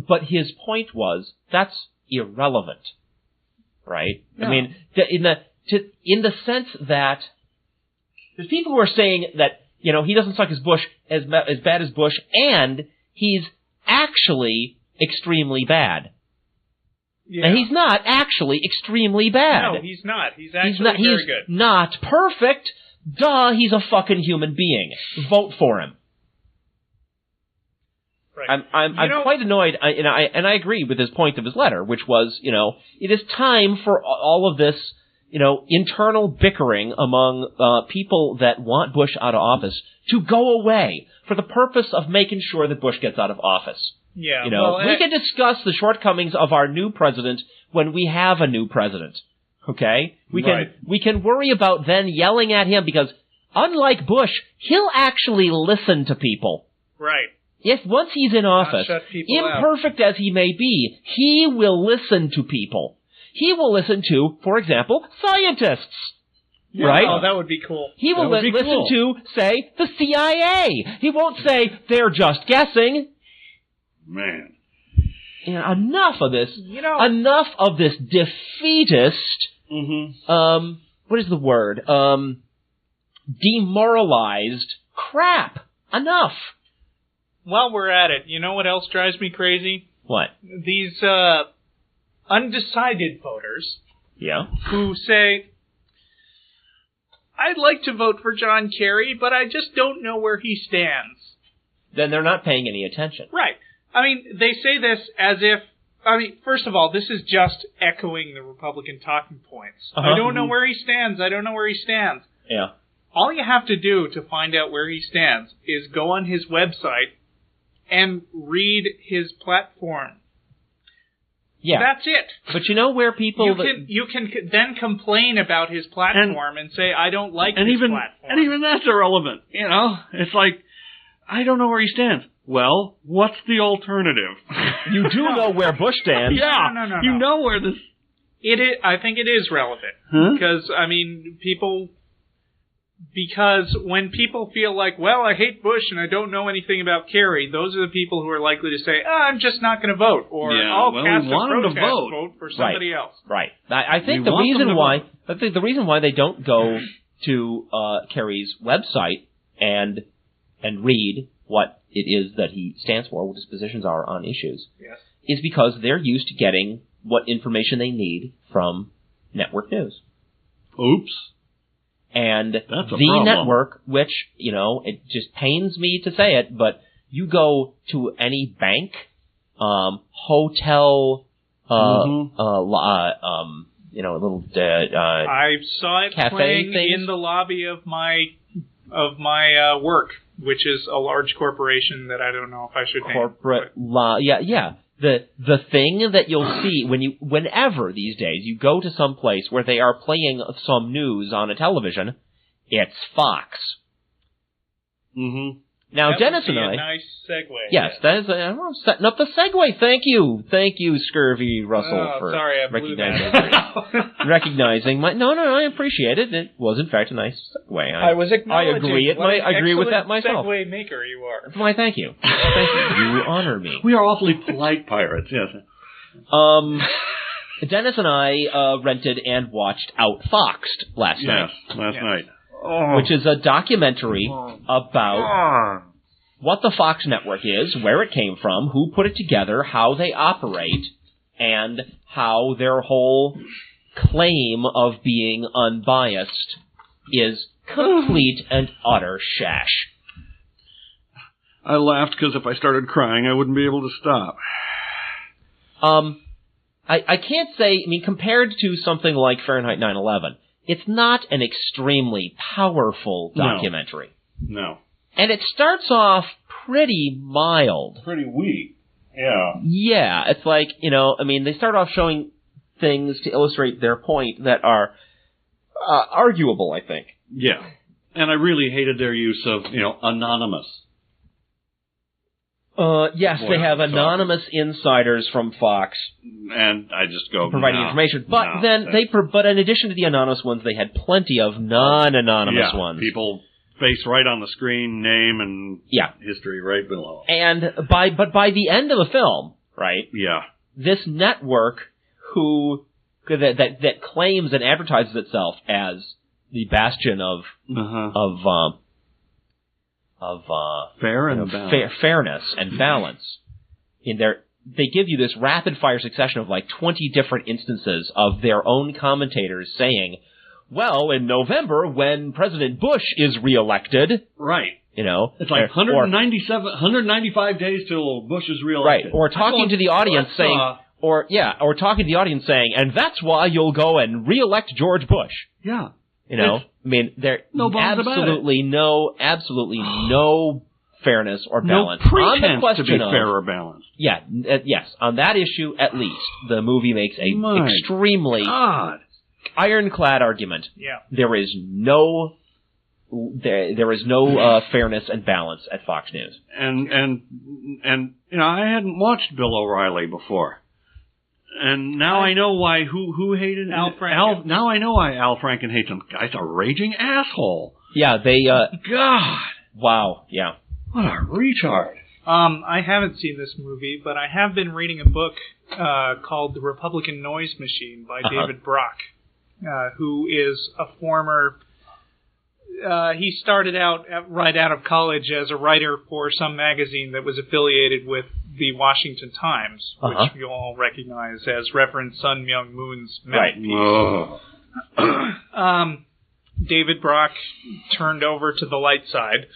But his point was, that's irrelevant. Right? Yeah. I mean, in the sense that there's people who are saying that, you know, he doesn't suck as bad as Bush, and he's actually extremely bad. Yeah. And he's not actually extremely bad. No, he's not. He's actually very good. He's not perfect. Duh, he's a fucking human being. Vote for him. Right. I'm quite annoyed, and I agree with his point of his letter, which was, you know, it is time for all of this, you know, internal bickering among people that want Bush out of office to go away for the purpose of making sure that Bush gets out of office. Yeah, you know, we can discuss the shortcomings of our new president when we have a new president. Okay? We can worry about then yelling at him because, unlike Bush, he'll actually listen to people. Right. If once he's in office, imperfect as he may be, he will listen to people. He will listen to, for example, scientists. Yeah, right? Oh, that would be cool. He will listen to, say, the CIA. He won't say, they're just guessing. Man. You know, enough of this. You know, enough of this defeatist. What is the word? Demoralized crap. Enough. While we're at it, you know what else drives me crazy? What? These undecided voters. Yeah. Who say, I'd like to vote for John Kerry, but I just don't know where he stands. Then they're not paying any attention. Right. I mean, they say this as if, I mean, first of all, this is just echoing the Republican talking points. I don't know where he stands. I don't know where he stands. Yeah. All you have to do to find out where he stands is go on his website and read his platform. Yeah. That's it. But you know where people... You can then complain about his platform and say, I don't like his platform. And even that's irrelevant. You know, it's like, I don't know where he stands. Well, what's the alternative? You do know where Bush stands. Yeah. No. You know where this... I think it is relevant. Because, I mean, because when people feel like, well, I hate Bush and I don't know anything about Kerry, those are the people who are likely to say, I'm just not going to vote, or I'll cast a protest vote for somebody else. Right. I think the reason why they don't go to Kerry's website and read what it is that he stands for, what his positions are on issues, is because they're used to getting what information they need from network news. Oops. And the network, which, you know, it just pains me to say it, but you go to any bank, hotel, you know, a little I saw it playing things in the lobby of my work, which is a large corporation that I don't know if I should name. Corporate yeah. The thing that you'll see whenever these days you go to some place where they are playing some news on a television, it's Fox. Now, that Dennis would be and I... a nice segue. Yes, that is... I'm setting up the segue. Thank you, Scurvy Russell, for sorry, I recognizing my... No, I appreciate it. It was, in fact, a nice segue. I was acknowledging I agree with that myself. Segue maker you are. Why, thank you. Thank you. You honor me. We are awfully polite pirates, yes. Dennis and I rented and watched Outfoxed last night. Yes, last night. Which is a documentary about what the Fox network is, where it came from, who put it together, how they operate, and how their whole claim of being unbiased is complete and utter shash. I laughed because if I started crying, I wouldn't be able to stop. I can't say, I mean, compared to something like Fahrenheit 9/11, it's not an extremely powerful documentary. No. And it starts off pretty mild. Pretty weak. Yeah. Yeah, it's like, I mean, they start off showing things to illustrate their point that are arguable, I think. Yeah. And I really hated their use of, anonymous. Yes, they have anonymous insiders from Fox. And I just go, providing information. But but in addition to the anonymous ones, they had plenty of non-anonymous ones. People face right on the screen, name and history right below. And by the end of the film, right? Yeah. This network that claims and advertises itself as the bastion of fairness and balance. They give you this rapid fire succession of like 20 different instances of their own commentators saying, well, in November, when President Bush is reelected... Right. It's like 195 days till Bush is reelected. Right. Or talking to the audience saying... Or talking to the audience saying, and that's why you'll go and reelect George Bush. Yeah. I mean, there absolutely no fairness or balance. No pretense to be fair or balanced. Yeah, yes. On that issue, at least, the movie makes a extremely ironclad argument. Yeah. There is no fairness and balance at Fox News. And I hadn't watched Bill O'Reilly before. And now I know why who hated Al Franken. Now I know why Al Franken hates him. Guy's a raging asshole. Yeah, they God. Wow, yeah. What a retard. I haven't seen this movie, but I have been reading a book called The Republican Noise Machine by David Brock, who is a former... he started out right out of college as a writer for some magazine that was affiliated with the Washington Times, which you all recognize as Reverend Sun Myung Moon's mouthpiece. David Brock turned over to the light side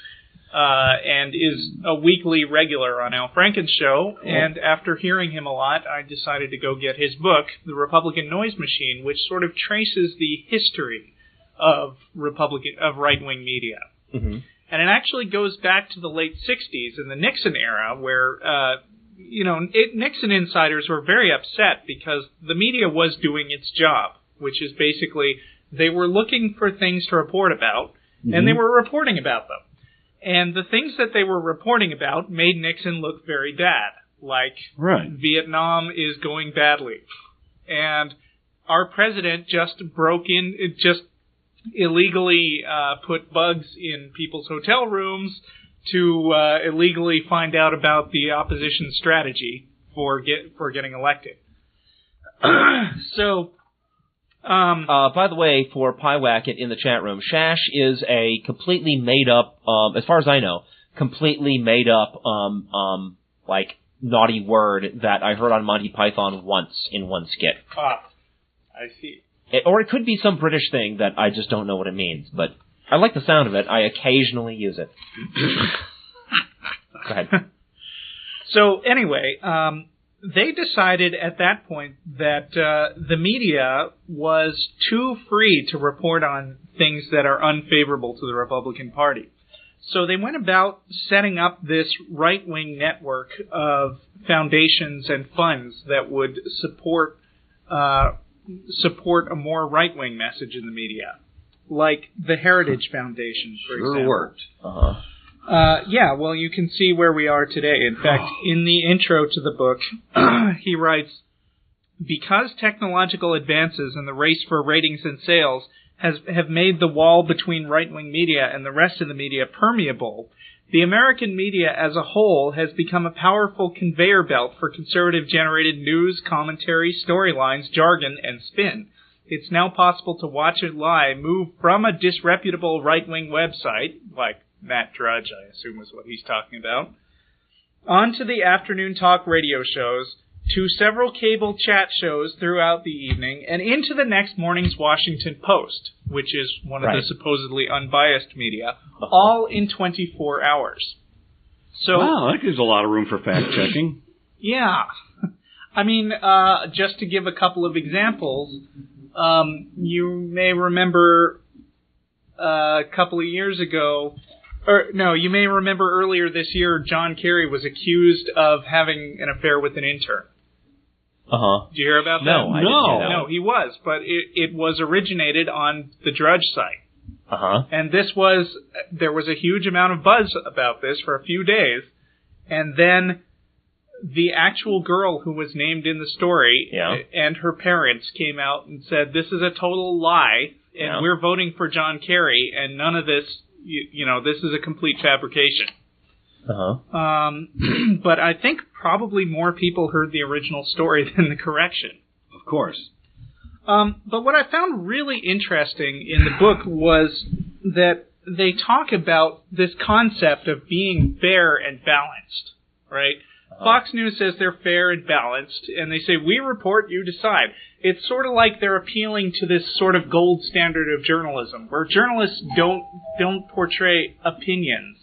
and is a weekly regular on Al Franken's show. And after hearing him a lot, I decided to go get his book, The Republican Noise Machine, which sort of traces the history of right-wing media. Mm-hmm. And it actually goes back to the late 60s in the Nixon era where, Nixon insiders were very upset because the media was doing its job, which is basically they were looking for things to report about, and they were reporting about them. And the things that they were reporting about made Nixon look very bad, like Vietnam is going badly. And our president just illegally put bugs in people's hotel rooms to illegally find out about the opposition's strategy for getting elected. So, by the way, for Piewacket in the chat room, Shash is a completely made up, as far as I know, completely made up, naughty word that I heard on Monty Python once in one skit. I see. Or it could be some British thing that I just don't know what it means, but I like the sound of it. I occasionally use it. Go ahead. So anyway, they decided at that point that the media was too free to report on things that are unfavorable to the Republican Party. So they went about setting up this right-wing network of foundations and funds that would support a more right-wing message in the media, like the Heritage Foundation, for example. Sure worked. Well, you can see where we are today. In fact, in the intro to the book, he writes, because technological advances in the race for ratings and sales have made the wall between right-wing media and the rest of the media permeable, the American media as a whole has become a powerful conveyor belt for conservative-generated news, commentary, storylines, jargon, and spin. It's now possible to watch a lie move from a disreputable right-wing website, like Matt Drudge, I assume is what he's talking about, onto the afternoon talk radio shows, to several cable chat shows throughout the evening, and into the next morning's Washington Post, which is one of the supposedly unbiased media, all in 24 hours. So, wow, that gives a lot of room for fact-checking. Yeah. I mean, just to give a couple of examples, you may remember a couple of years ago, No, you may remember earlier this year, John Kerry was accused of having an affair with an intern. Uh-huh. Did you hear about that? No, I didn't hear that. No, he was, but it was originated on the Drudge site. Uh-huh. And there was a huge amount of buzz about this for a few days, and then the actual girl who was named in the story and her parents came out and said, this is a total lie, and we're voting for John Kerry, and none of this, this is a complete fabrication. Uh-huh. But I think probably more people heard the original story than the correction. Of course. But what I found really interesting in the book was that they talk about this concept of being fair and balanced, right? Fox News says they're fair and balanced, and they say, we report, you decide. It's sort of like they're appealing to this sort of gold standard of journalism, where journalists don't portray opinions.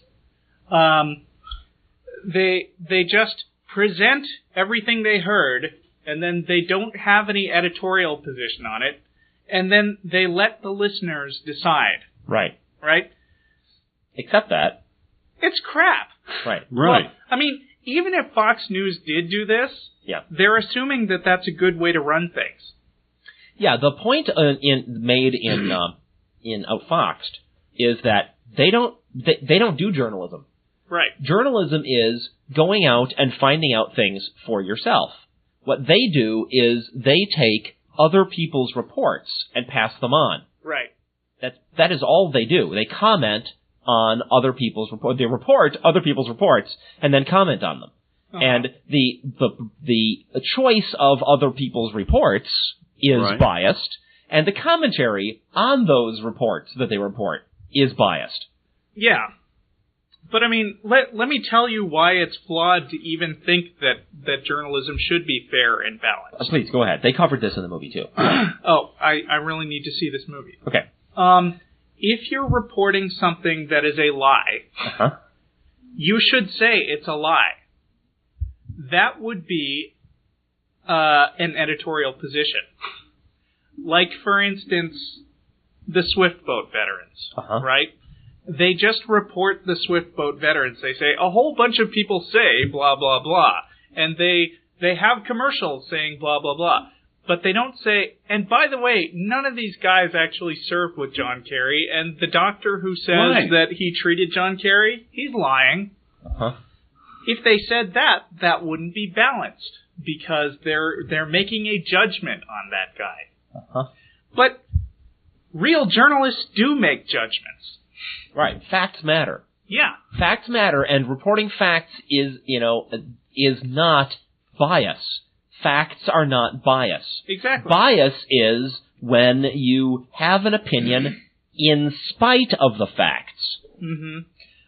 They just present everything they heard, and then they don't have any editorial position on it, and then they let the listeners decide. Right. Right? Except that. It's crap. Right. Right. Well, I mean, even if Fox News did do this, they're assuming that that's a good way to run things. Yeah, the point made in Outfoxed is that they don't do journalism. Right. Journalism is going out and finding out things for yourself. What they do is they take other people's reports and pass them on. Right. That is all they do. They comment on other people's reports. They report other people's reports and then comment on them. Uh-huh. And the choice of other people's reports is biased, and the commentary on those reports that they report is biased. Yeah. But I mean, let me tell you why it's flawed to even think that journalism should be fair and balanced. Please, go ahead. They covered this in the movie, too. I really need to see this movie. Okay. If you're reporting something that is a lie, you should say it's a lie. That would be an editorial position. Like, for instance, the Swift boat veterans, right? They just report the Swift boat veterans. They say, a whole bunch of people say blah, blah, blah. And they have commercials saying blah, blah, blah. But they don't say, and by the way, none of these guys actually served with John Kerry, and the doctor who says that he treated John Kerry, he's lying. If they said that, that wouldn't be balanced, because they're making a judgment on that guy. But real journalists do make judgments. Right. Facts matter. Yeah. Facts matter, and reporting facts is not bias. Facts are not bias. Exactly. Bias is when you have an opinion in spite of the facts. Mm-hmm.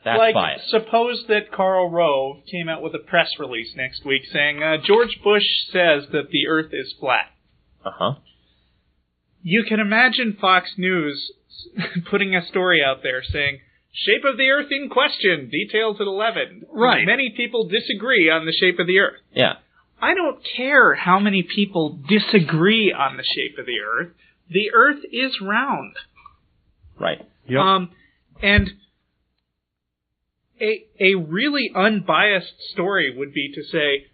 That's bias. Suppose that Karl Rove came out with a press release next week saying, George Bush says that the Earth is flat. You can imagine Fox News putting a story out there saying, shape of the Earth in question, details at 11. Right. Many people disagree on the shape of the Earth. Yeah. I don't care how many people disagree on the shape of the Earth. The Earth is round. Right. Yep. And a really unbiased story would be to say,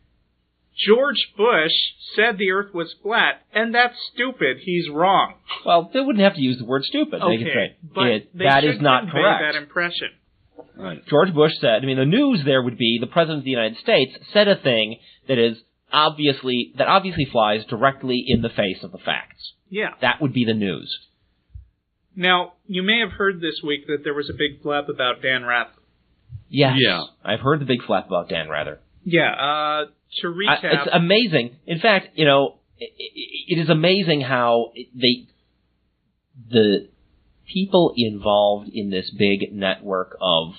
George Bush said the Earth was flat, and that's stupid. He's wrong. Well, they wouldn't have to use the word stupid. Okay, they could say, but that is not correct. That impression. Right. George Bush said, the news there would be the President of the United States said a thing that obviously flies directly in the face of the facts. Yeah. That would be the news. Now, you may have heard this week that there was a big flap about Dan Rather. Yes. Yeah. I've heard the big flap about Dan Rather. Yeah. To recap... It's amazing. In fact, it is amazing how the people involved in this big network of,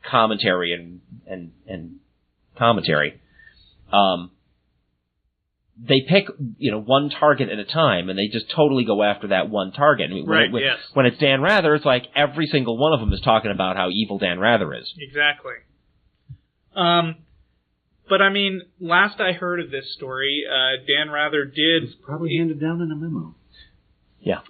commentary and commentary, they pick, one target at a time, and they just totally go after that one target. Yes. When it's Dan Rather, it's like every single one of them is talking about how evil Dan Rather is. Exactly. But last I heard of this story, Dan Rather did... It's probably handed down in a memo. Yeah.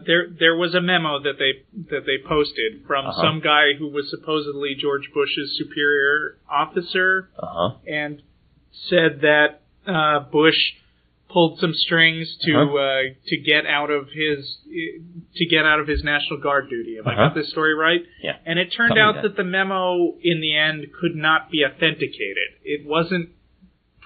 There was a memo that they posted from some guy who was supposedly George Bush's superior officer, and said that Bush pulled some strings to get out of his National Guard duty. Have I got this story right? Yeah. And it turned out that the memo in the end could not be authenticated. It wasn't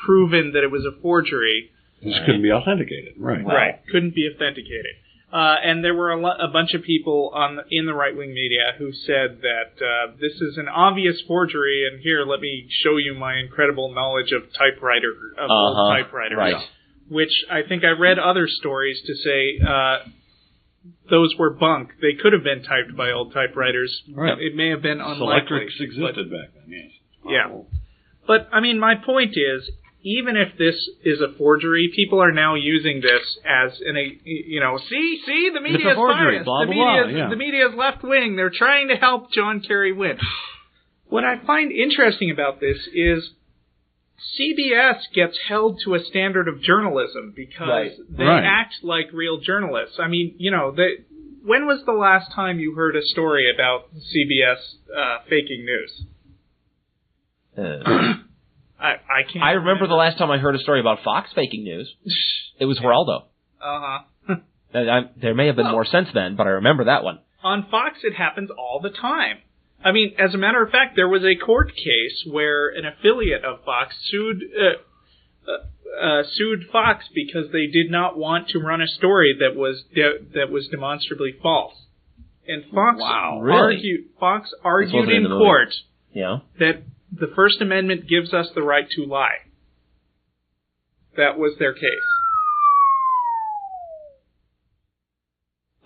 proven that it was a forgery. This couldn't be authenticated. Right. Right. Couldn't be authenticated. And there were a bunch of people in the right-wing media who said that this is an obvious forgery, and here, let me show you my incredible knowledge of old typewriters. Right. Which I think I read other stories to say those were bunk. They could have been typed by old typewriters. Right. It may have been unlikely. Electrics existed back then, yes. Yeah. But, I mean, my point is, even if this is a forgery, people are now using this as see, the media is biased. The media is left wing. They're trying to help John Kerry win. What I find interesting about this is CBS gets held to a standard of journalism because they act like real journalists. I mean, when was the last time you heard a story about CBS faking news? I can't. I remember the last time I heard a story about Fox faking news. It was Geraldo. There may have been more since then, but I remember that one. On Fox, it happens all the time. I mean, as a matter of fact, there was a court case where an affiliate of Fox sued Fox because they did not want to run a story that was demonstrably false. And Fox argued in court that the First Amendment gives us the right to lie. That was their case.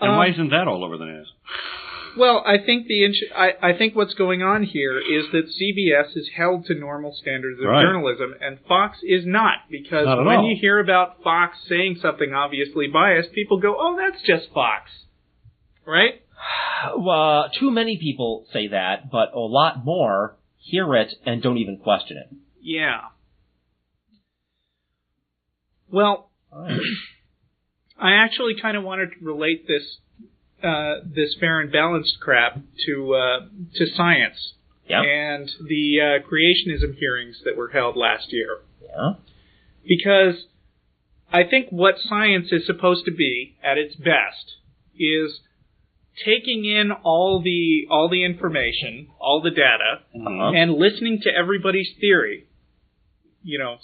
And why isn't that all over the news? Well, I think I think what's going on here is that CBS is held to normal standards of journalism, and Fox is not. Because when you hear about Fox saying something obviously biased, people go, "Oh, that's just Fox," right? Well, too many people say that, but a lot more hear it and don't even question it. Yeah. Well, I actually kind of wanted to relate this fair and balanced crap to science and the creationism hearings that were held last year. Yeah. Because I think what science is supposed to be at its best is taking in all the information, all the data, and listening to everybody's theory.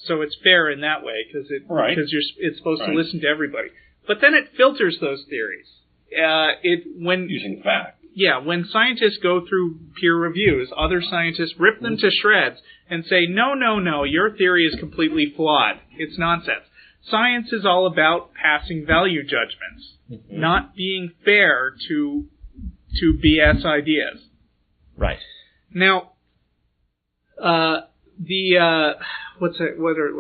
So it's fair in that way because it's supposed to listen to everybody. But then it filters those theories. Using fact. Yeah, when scientists go through peer reviews, other scientists rip them to shreds and say, no, your theory is completely flawed. It's nonsense. Science is all about passing value judgments, not being fair to BS ideas. Right. Now, what are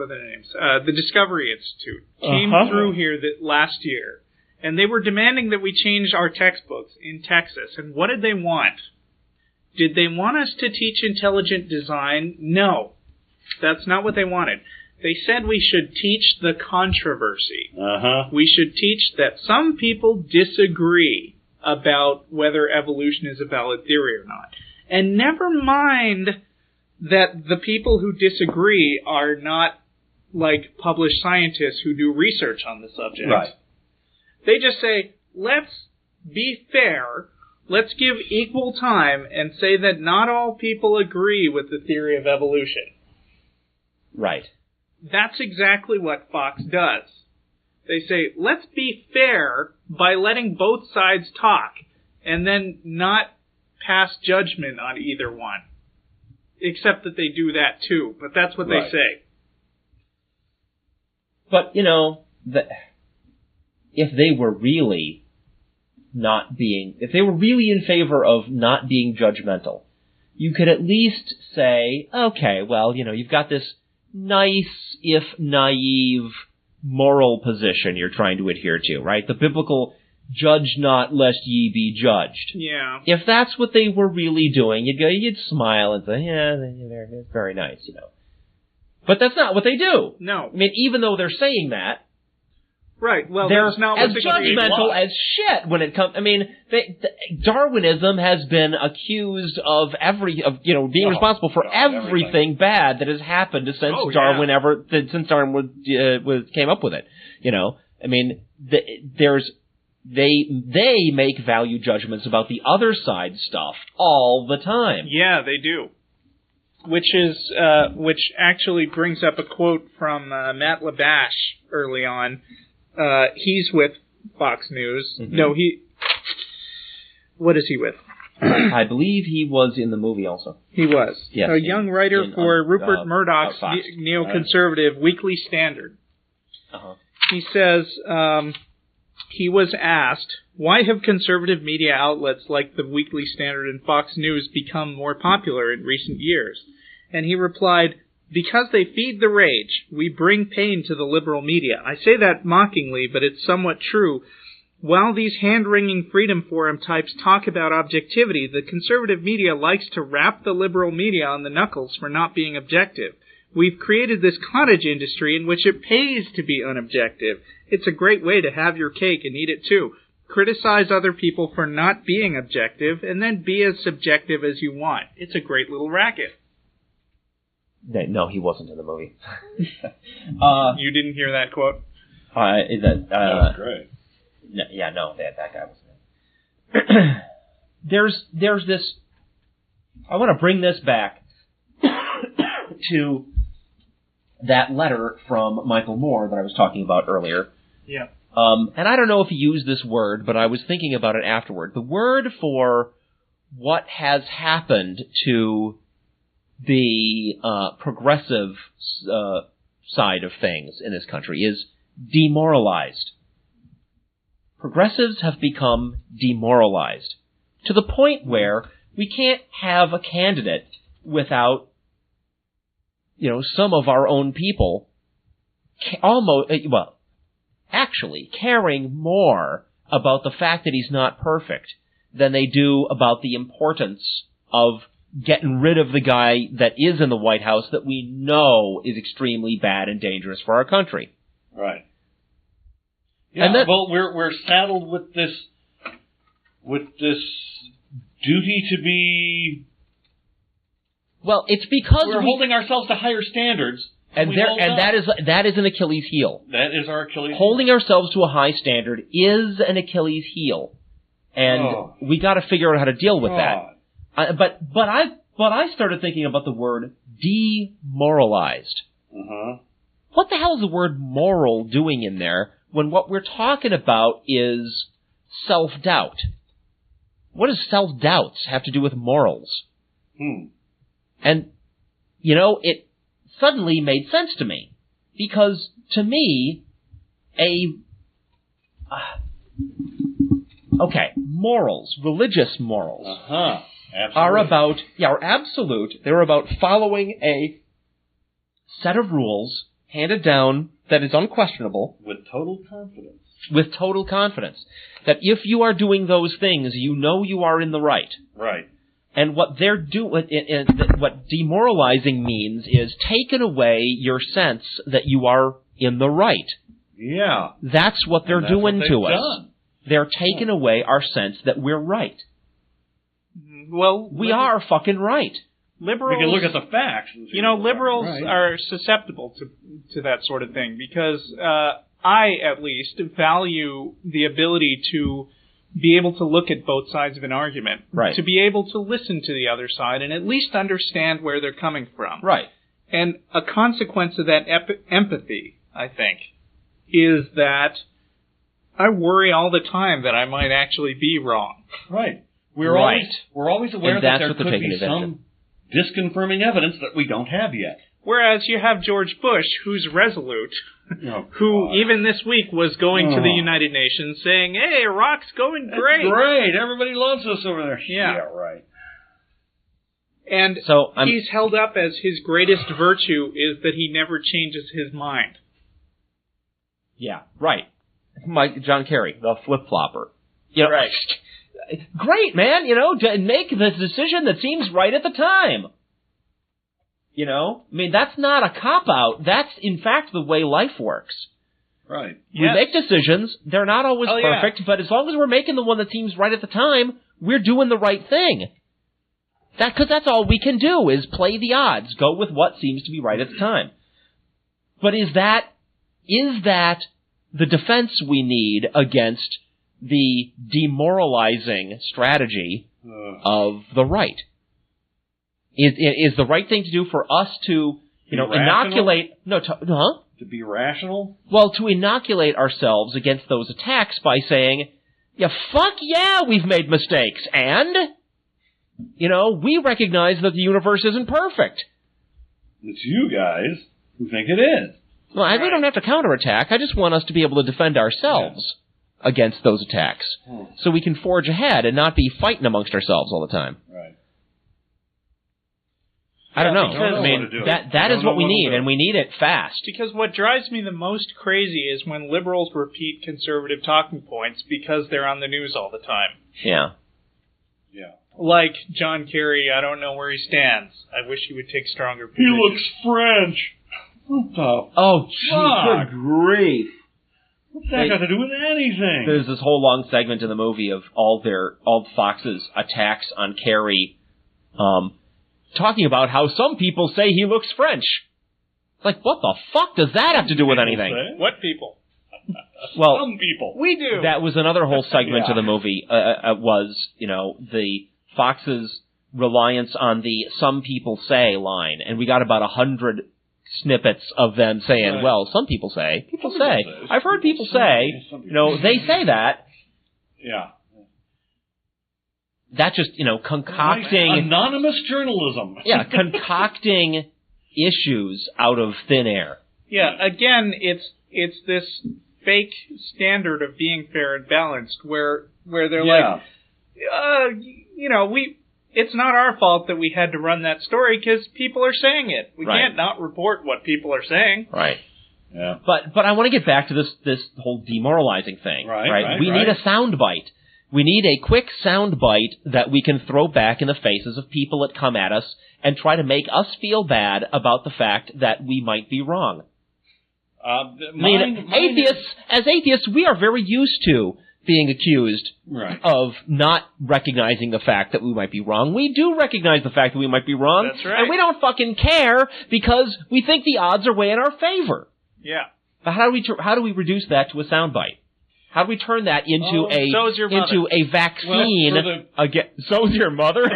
their names? The Discovery Institute came through here last year, and they were demanding that we change our textbooks in Texas. And what did they want? Did they want us to teach intelligent design? No, that's not what they wanted. They said we should teach the controversy. We should teach that some people disagree about whether evolution is a valid theory or not. And never mind that the people who disagree are not like published scientists who do research on the subject. Right. They just say, let's be fair, let's give equal time, and say that not all people agree with the theory of evolution. Right. That's exactly what Fox does. They say, let's be fair by letting both sides talk, and then not pass judgment on either one. Except that they do that too, but that's what they say. But, if they were really in favor of not being judgmental, you could at least say, okay, well, you've got this nice, if naive, moral position you're trying to adhere to, right? The biblical judge not lest ye be judged. Yeah. If that's what they were really doing, you'd smile and say, yeah, it's very nice, But that's not what they do. No. I mean, even though they're saying that, Right. Well, they're that's not as what judgmental as shit when it comes. I mean, Darwinism has been accused of being responsible for everything bad that has happened since Darwin came up with it. I mean, they make value judgments about the other side stuff all the time. Yeah, they do. Which actually brings up a quote from Matt Labash early on. He's with Fox News. Mm-hmm. No, what is he with? I believe he was in the movie also. He was. Yes. A young writer for Rupert Murdoch's neoconservative Weekly Standard. Uh-huh. He says, he was asked, why have conservative media outlets like the Weekly Standard and Fox News become more popular in recent years? And he replied, because they feed the rage. We bring pain to the liberal media. I say that mockingly, but it's somewhat true. While these hand-wringing Freedom Forum types talk about objectivity, the conservative media likes to rap the liberal media on the knuckles for not being objective. We've created this cottage industry in which it pays to be unobjective. It's a great way to have your cake and eat it too. Criticize other people for not being objective, and then be as subjective as you want. It's a great little racket. No, he wasn't in the movie. You didn't hear that quote? That was great. That guy wasn't in. There's this. I want to bring this back to that letter from Michael Moore that I was talking about earlier. Yeah. And I don't know if he used this word, but I was thinking about it afterward. The word for what has happened to the progressive side of things in this country is demoralized. Progressives have become demoralized to the point where we can't have a candidate without, some of our own people actually caring more about the fact that he's not perfect than they do about the importance of getting rid of the guy that is in the White House that we know is extremely bad and dangerous for our country. Right. Yeah, we're saddled with this duty to be. Well, it's because we're holding ourselves to higher standards, and that is an Achilles heel. That is our Achilles. Holding ourselves to a high standard is an Achilles heel, and we got to figure out how to deal with that. But I started thinking about the word demoralized. Uh-huh. What the hell is the word moral doing in there when what we're talking about is self-doubt? What does self-doubt have to do with morals? And, it suddenly made sense to me. Because, to me, morals, religious morals, are absolute. They're about following a set of rules handed down that is unquestionable. With total confidence. With total confidence. That if you are doing those things, you know you are in the right. Right. And what they're doing, what demoralizing means is taking away your sense that you are in the right. Yeah. That's what they're doing to us. Done. They're taking away our sense that we're right. Well, we are fucking right. Liberals, we can look at the facts. Liberals are susceptible to that sort of thing because I, at least, value the ability to be able to look at both sides of an argument. Right. To be able to listen to the other side and at least understand where they're coming from. Right. And a consequence of that empathy, I think, is that I worry all the time that I might actually be wrong. Right. We're always aware that there could be some disconfirming evidence that we don't have yet. Whereas you have George Bush, who's resolute, who even this week was going to the United Nations saying, hey, Iraq's going great. That's great. Everybody loves us over there. Yeah, right. And he's held up as his greatest virtue is that he never changes his mind. Yeah, right. John Kerry, the flip-flopper. Right. Great, man, make the decision that seems right at the time. That's not a cop-out. That's, in fact, the way life works. Right. We make decisions. They're not always perfect, but as long as we're making the one that seems right at the time, we're doing the right thing. Because that's all we can do is play the odds, go with what seems to be right at the time. But is that the defense we need against the demoralizing strategy of the right? Is the right thing to do for us to, inoculate... To be rational? Well, to inoculate ourselves against those attacks by saying, fuck yeah, we've made mistakes, and, we recognize that the universe isn't perfect. It's you guys who think it is. Well, we don't have to counterattack. I just want us to be able to defend ourselves against those attacks, so we can forge ahead and not be fighting amongst ourselves all the time. Right. I don't know. That is what we need, and we need it fast. Because what drives me the most crazy is when liberals repeat conservative talking points because they're on the news all the time. Yeah. Yeah. Like John Kerry, I don't know where he stands. I wish he would take stronger positions. He looks French. What the? Oh, good grief. What's that got to do with anything? There's this whole long segment in the movie of all Fox's attacks on Kerry, talking about how some people say he looks French. Like, what the fuck does that have to do with anything? What people? Well, some people. We do. That was another whole segment of the movie, the Fox's reliance on the some people say line. And we got about 100 snippets of them saying, well, some people say, I've heard people say, they say that. Yeah. That just, concocting... Anonymous journalism. Yeah, concocting issues out of thin air. Yeah, again, it's this fake standard of being fair and balanced where they're like, it's not our fault that we had to run that story because people are saying it. We can't not report what people are saying. Right. Yeah. But I want to get back to this whole demoralizing thing. Right. We need a soundbite. We need a quick soundbite that we can throw back in the faces of people that come at us and try to make us feel bad about the fact that we might be wrong. As atheists, we are very used to being accused of not recognizing the fact that we might be wrong. We do recognize the fact that we might be wrong. That's right. And we don't fucking care because we think the odds are way in our favor. Yeah. But how do we reduce that to a soundbite? How do we turn that into a vaccine? So's your mother?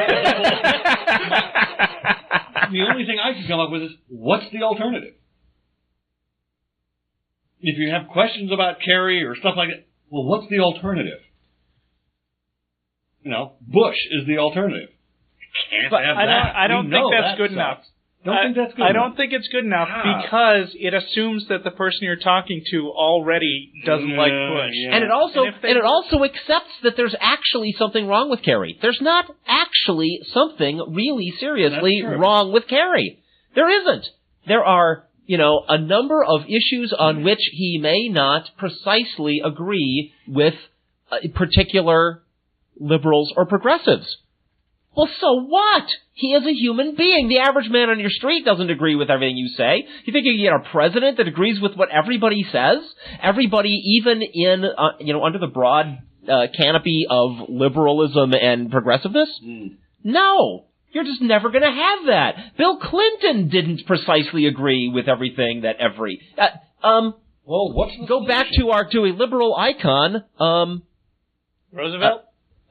The only thing I can come up with is, what's the alternative? If you have questions about Kerry or stuff like that, well, what's the alternative? Bush is the alternative. Can't have that. I don't think that's good enough. I don't think it's good enough because it assumes that the person you're talking to already doesn't like Bush. Yeah. And it also accepts that there's actually something wrong with Kerry. There's not actually something really seriously wrong with Kerry. There isn't. There are, a number of issues on which he may not precisely agree with particular liberals or progressives. Well, so what? He is a human being. The average man on your street doesn't agree with everything you say. You think you can get a president that agrees with what everybody says? Everybody, even in, under the broad canopy of liberalism and progressiveness? No. You're just never going to have that. Bill Clinton didn't precisely agree with everything that well, what's the go back to a liberal icon. Roosevelt?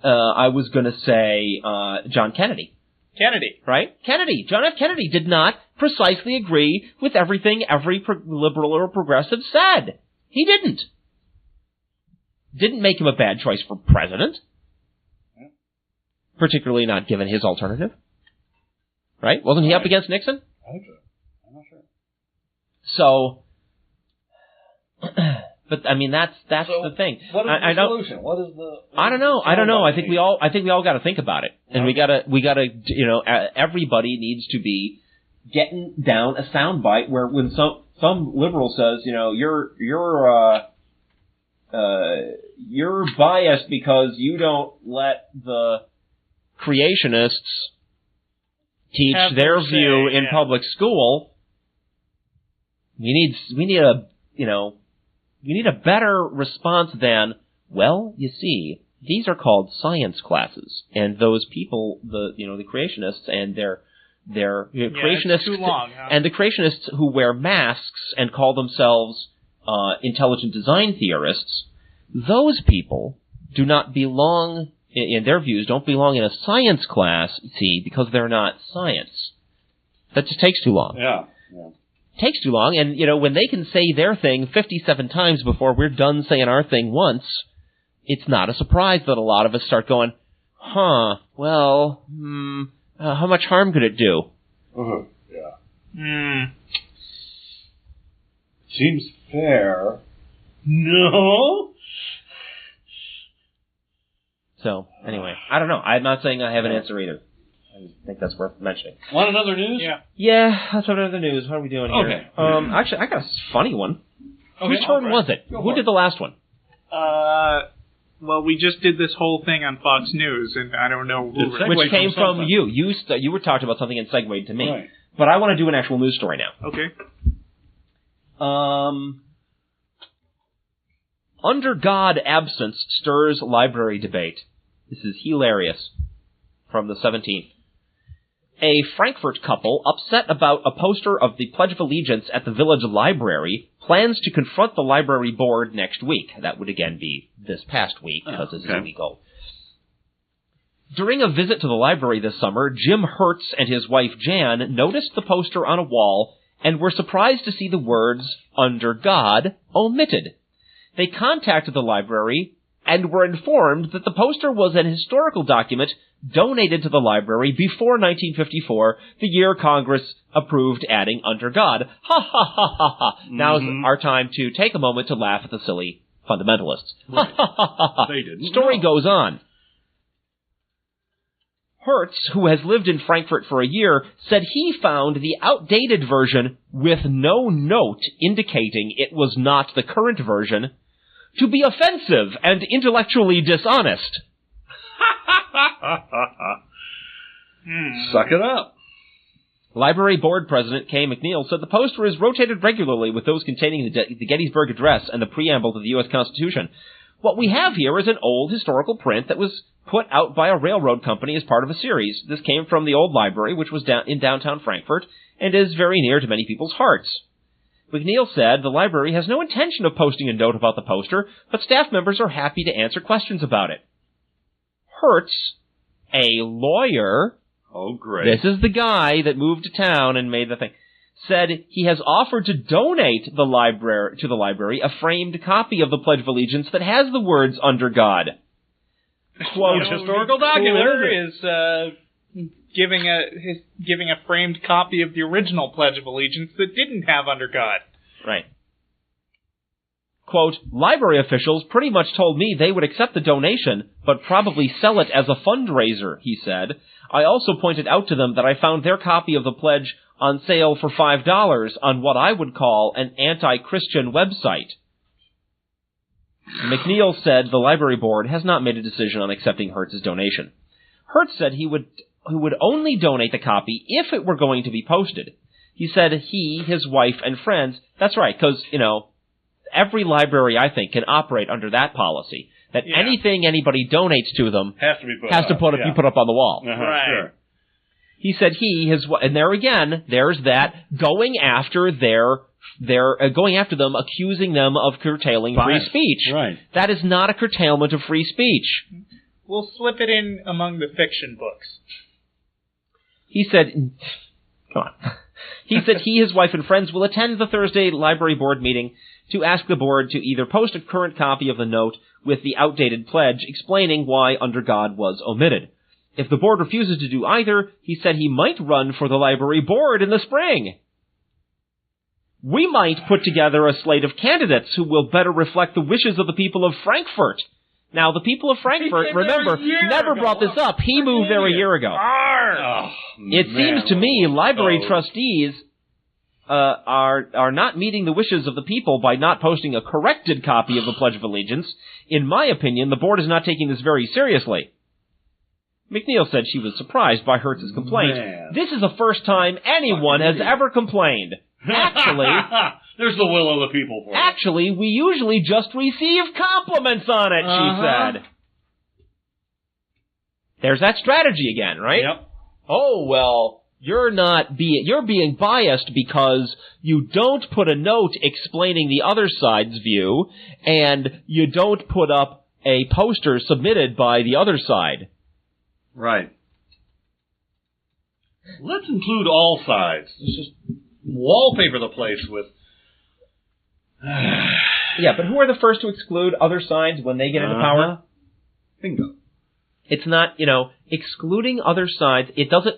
I was going to say John Kennedy. Kennedy. Right? Kennedy. John F. Kennedy did not precisely agree with everything every liberal or progressive said. He didn't. Didn't make him a bad choice for president. Particularly not given his alternative. Right? Wasn't he up against Nixon? I think so. I'm not sure. So... But I mean, that's the thing. What is the solution? What is the? I don't know. I think we all got to think about it, and we gotta. Everybody needs to be getting down a soundbite where when some liberal says, you're biased because you don't let the creationists teach their view in public school. We need a We need a better response than, well, you see, these are called science classes, and those people, the creationists and their creationists, it's too long, huh? and the creationists who wear masks and call themselves intelligent design theorists, those people do not belong, in their views, don't belong in a science class, see, because they're not science. That just takes too long. Yeah. Takes too long, and, when they can say their thing 57 times before we're done saying our thing once, it's not a surprise that a lot of us start going, how much harm could it do? Yeah. Seems fair. No? So, anyway, I don't know. I'm not saying I have an answer either. I think that's worth mentioning. Want another news? Yeah, let's have another news. What are we doing here? Okay. Actually, I got a funny one. Okay, Whose turn was it? Who did the last one? Well, we just did this whole thing on Fox News, and I don't know who... Which came from you. You were talking about something and segued to me. Right. But I want to do an actual news story now. Okay. Under God absence stirs library debate. This is hilarious. From the 17th. A Frankfurt couple, upset about a poster of the Pledge of Allegiance at the village library, plans to confront the library board next week. That would again be this past week, because this is illegal. During a visit to the library this summer, Jim Hertz and his wife Jan noticed the poster on a wall and were surprised to see the words, "Under God," omitted. They contacted the library and were informed that the poster was an historical document donated to the library before 1954, the year Congress approved adding "under God." Ha ha ha ha ha. Now's our time to take a moment to laugh at the silly fundamentalists. Right. Ha ha ha ha. They didn't Story know. goes on. Hertz, who has lived in Frankfurt for a year, said he found the outdated version with no note indicating it was not the current version to be offensive and intellectually dishonest. Suck it up. Library Board President Kay McNeil said the poster is rotated regularly with those containing the Gettysburg Address and the preamble to the U.S. Constitution. What we have here is an old historical print that was put out by a railroad company as part of a series. This came from the old library, which was in downtown Frankfurt, and is very near to many people's hearts. McNeil said the library has no intention of posting a note about the poster, but staff members are happy to answer questions about it. Hertz, a lawyer, great. this is the guy that moved to town and made the thing, said he has offered to donate to the library a framed copy of the Pledge of Allegiance that has the words "Under God." Quote, historical document is giving a framed copy of the original Pledge of Allegiance that didn't have "Under God." Right. Quote, library officials pretty much told me they would accept the donation, but probably sell it as a fundraiser, he said. I also pointed out to them that I found their copy of the pledge on sale for $5 on what I would call an anti-Christian website. McNeil said the library board has not made a decision on accepting Hertz's donation. Hertz said he would only donate the copy if it were going to be posted. He said he, his wife, and friends, that's right, because, every library, I think, can operate under that policy, that anything anybody donates to them has to be put be put up on the wall. Right. Sure. He said and there again, there's that going after going after them, accusing them of curtailing free speech. Right. That is not a curtailment of free speech. We'll slip it in among the fiction books. He said, come on. He said he, his wife, and friends will attend the Thursday library board meeting to ask the board to either post a current copy of the note with the outdated pledge explaining why "Under God" was omitted. If the board refuses to do either, he said he might run for the library board in the spring. We might put together a slate of candidates who will better reflect the wishes of the people of Frankfurt. Now, the people of Frankfurt, remember, never brought this up. He moved there a year ago. It seems to me library trustees are not meeting the wishes of the people by not posting a corrected copy of the Pledge of Allegiance. In my opinion, the board is not taking this very seriously. McNeil said she was surprised by Hertz's complaint. Man. This is the first time anyone has ever complained. Actually, There's the will of the people for it. Actually, we usually just receive compliments on it, she said. There's that strategy again, right? Yep. Oh, well, you're being biased because you don't put a note explaining the other side's view, and you don't put up a poster submitted by the other side. Right. Let's include all sides. Let's just wallpaper the place with... Yeah, but who are the first to exclude other sides when they get into power? Bingo. It's not, excluding other sides. It doesn't...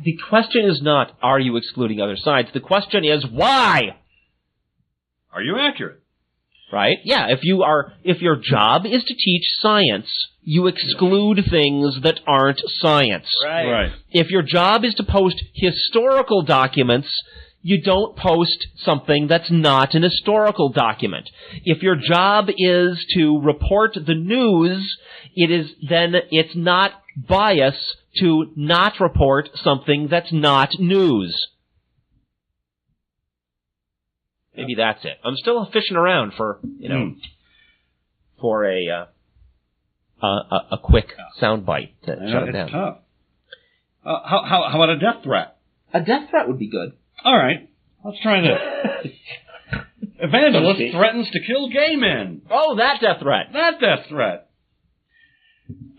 The question is not, are you excluding other sides? The question is, why? Are you accurate? Right? Yeah, if your job is to teach science, you exclude things that aren't science. Right. If your job is to post historical documents, you don't post something that's not an historical document. If your job is to report the news, it's not bias to not report something that's not news. Maybe that's it. I'm still fishing around for, for a quick soundbite to shut it down. It's tough. How about a death threat? A death threat would be good. All right. Let's try this. Evangelist threatens to kill gay men. Oh, that death threat. That death threat.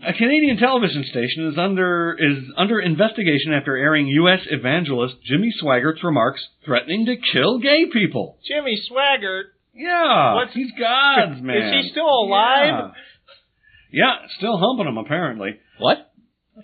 A Canadian television station is under investigation after airing U.S. evangelist Jimmy Swaggart's remarks threatening to kill gay people. Jimmy Swaggart? Yeah. He's God's man. Is he still alive? Yeah, still humping him, apparently. What?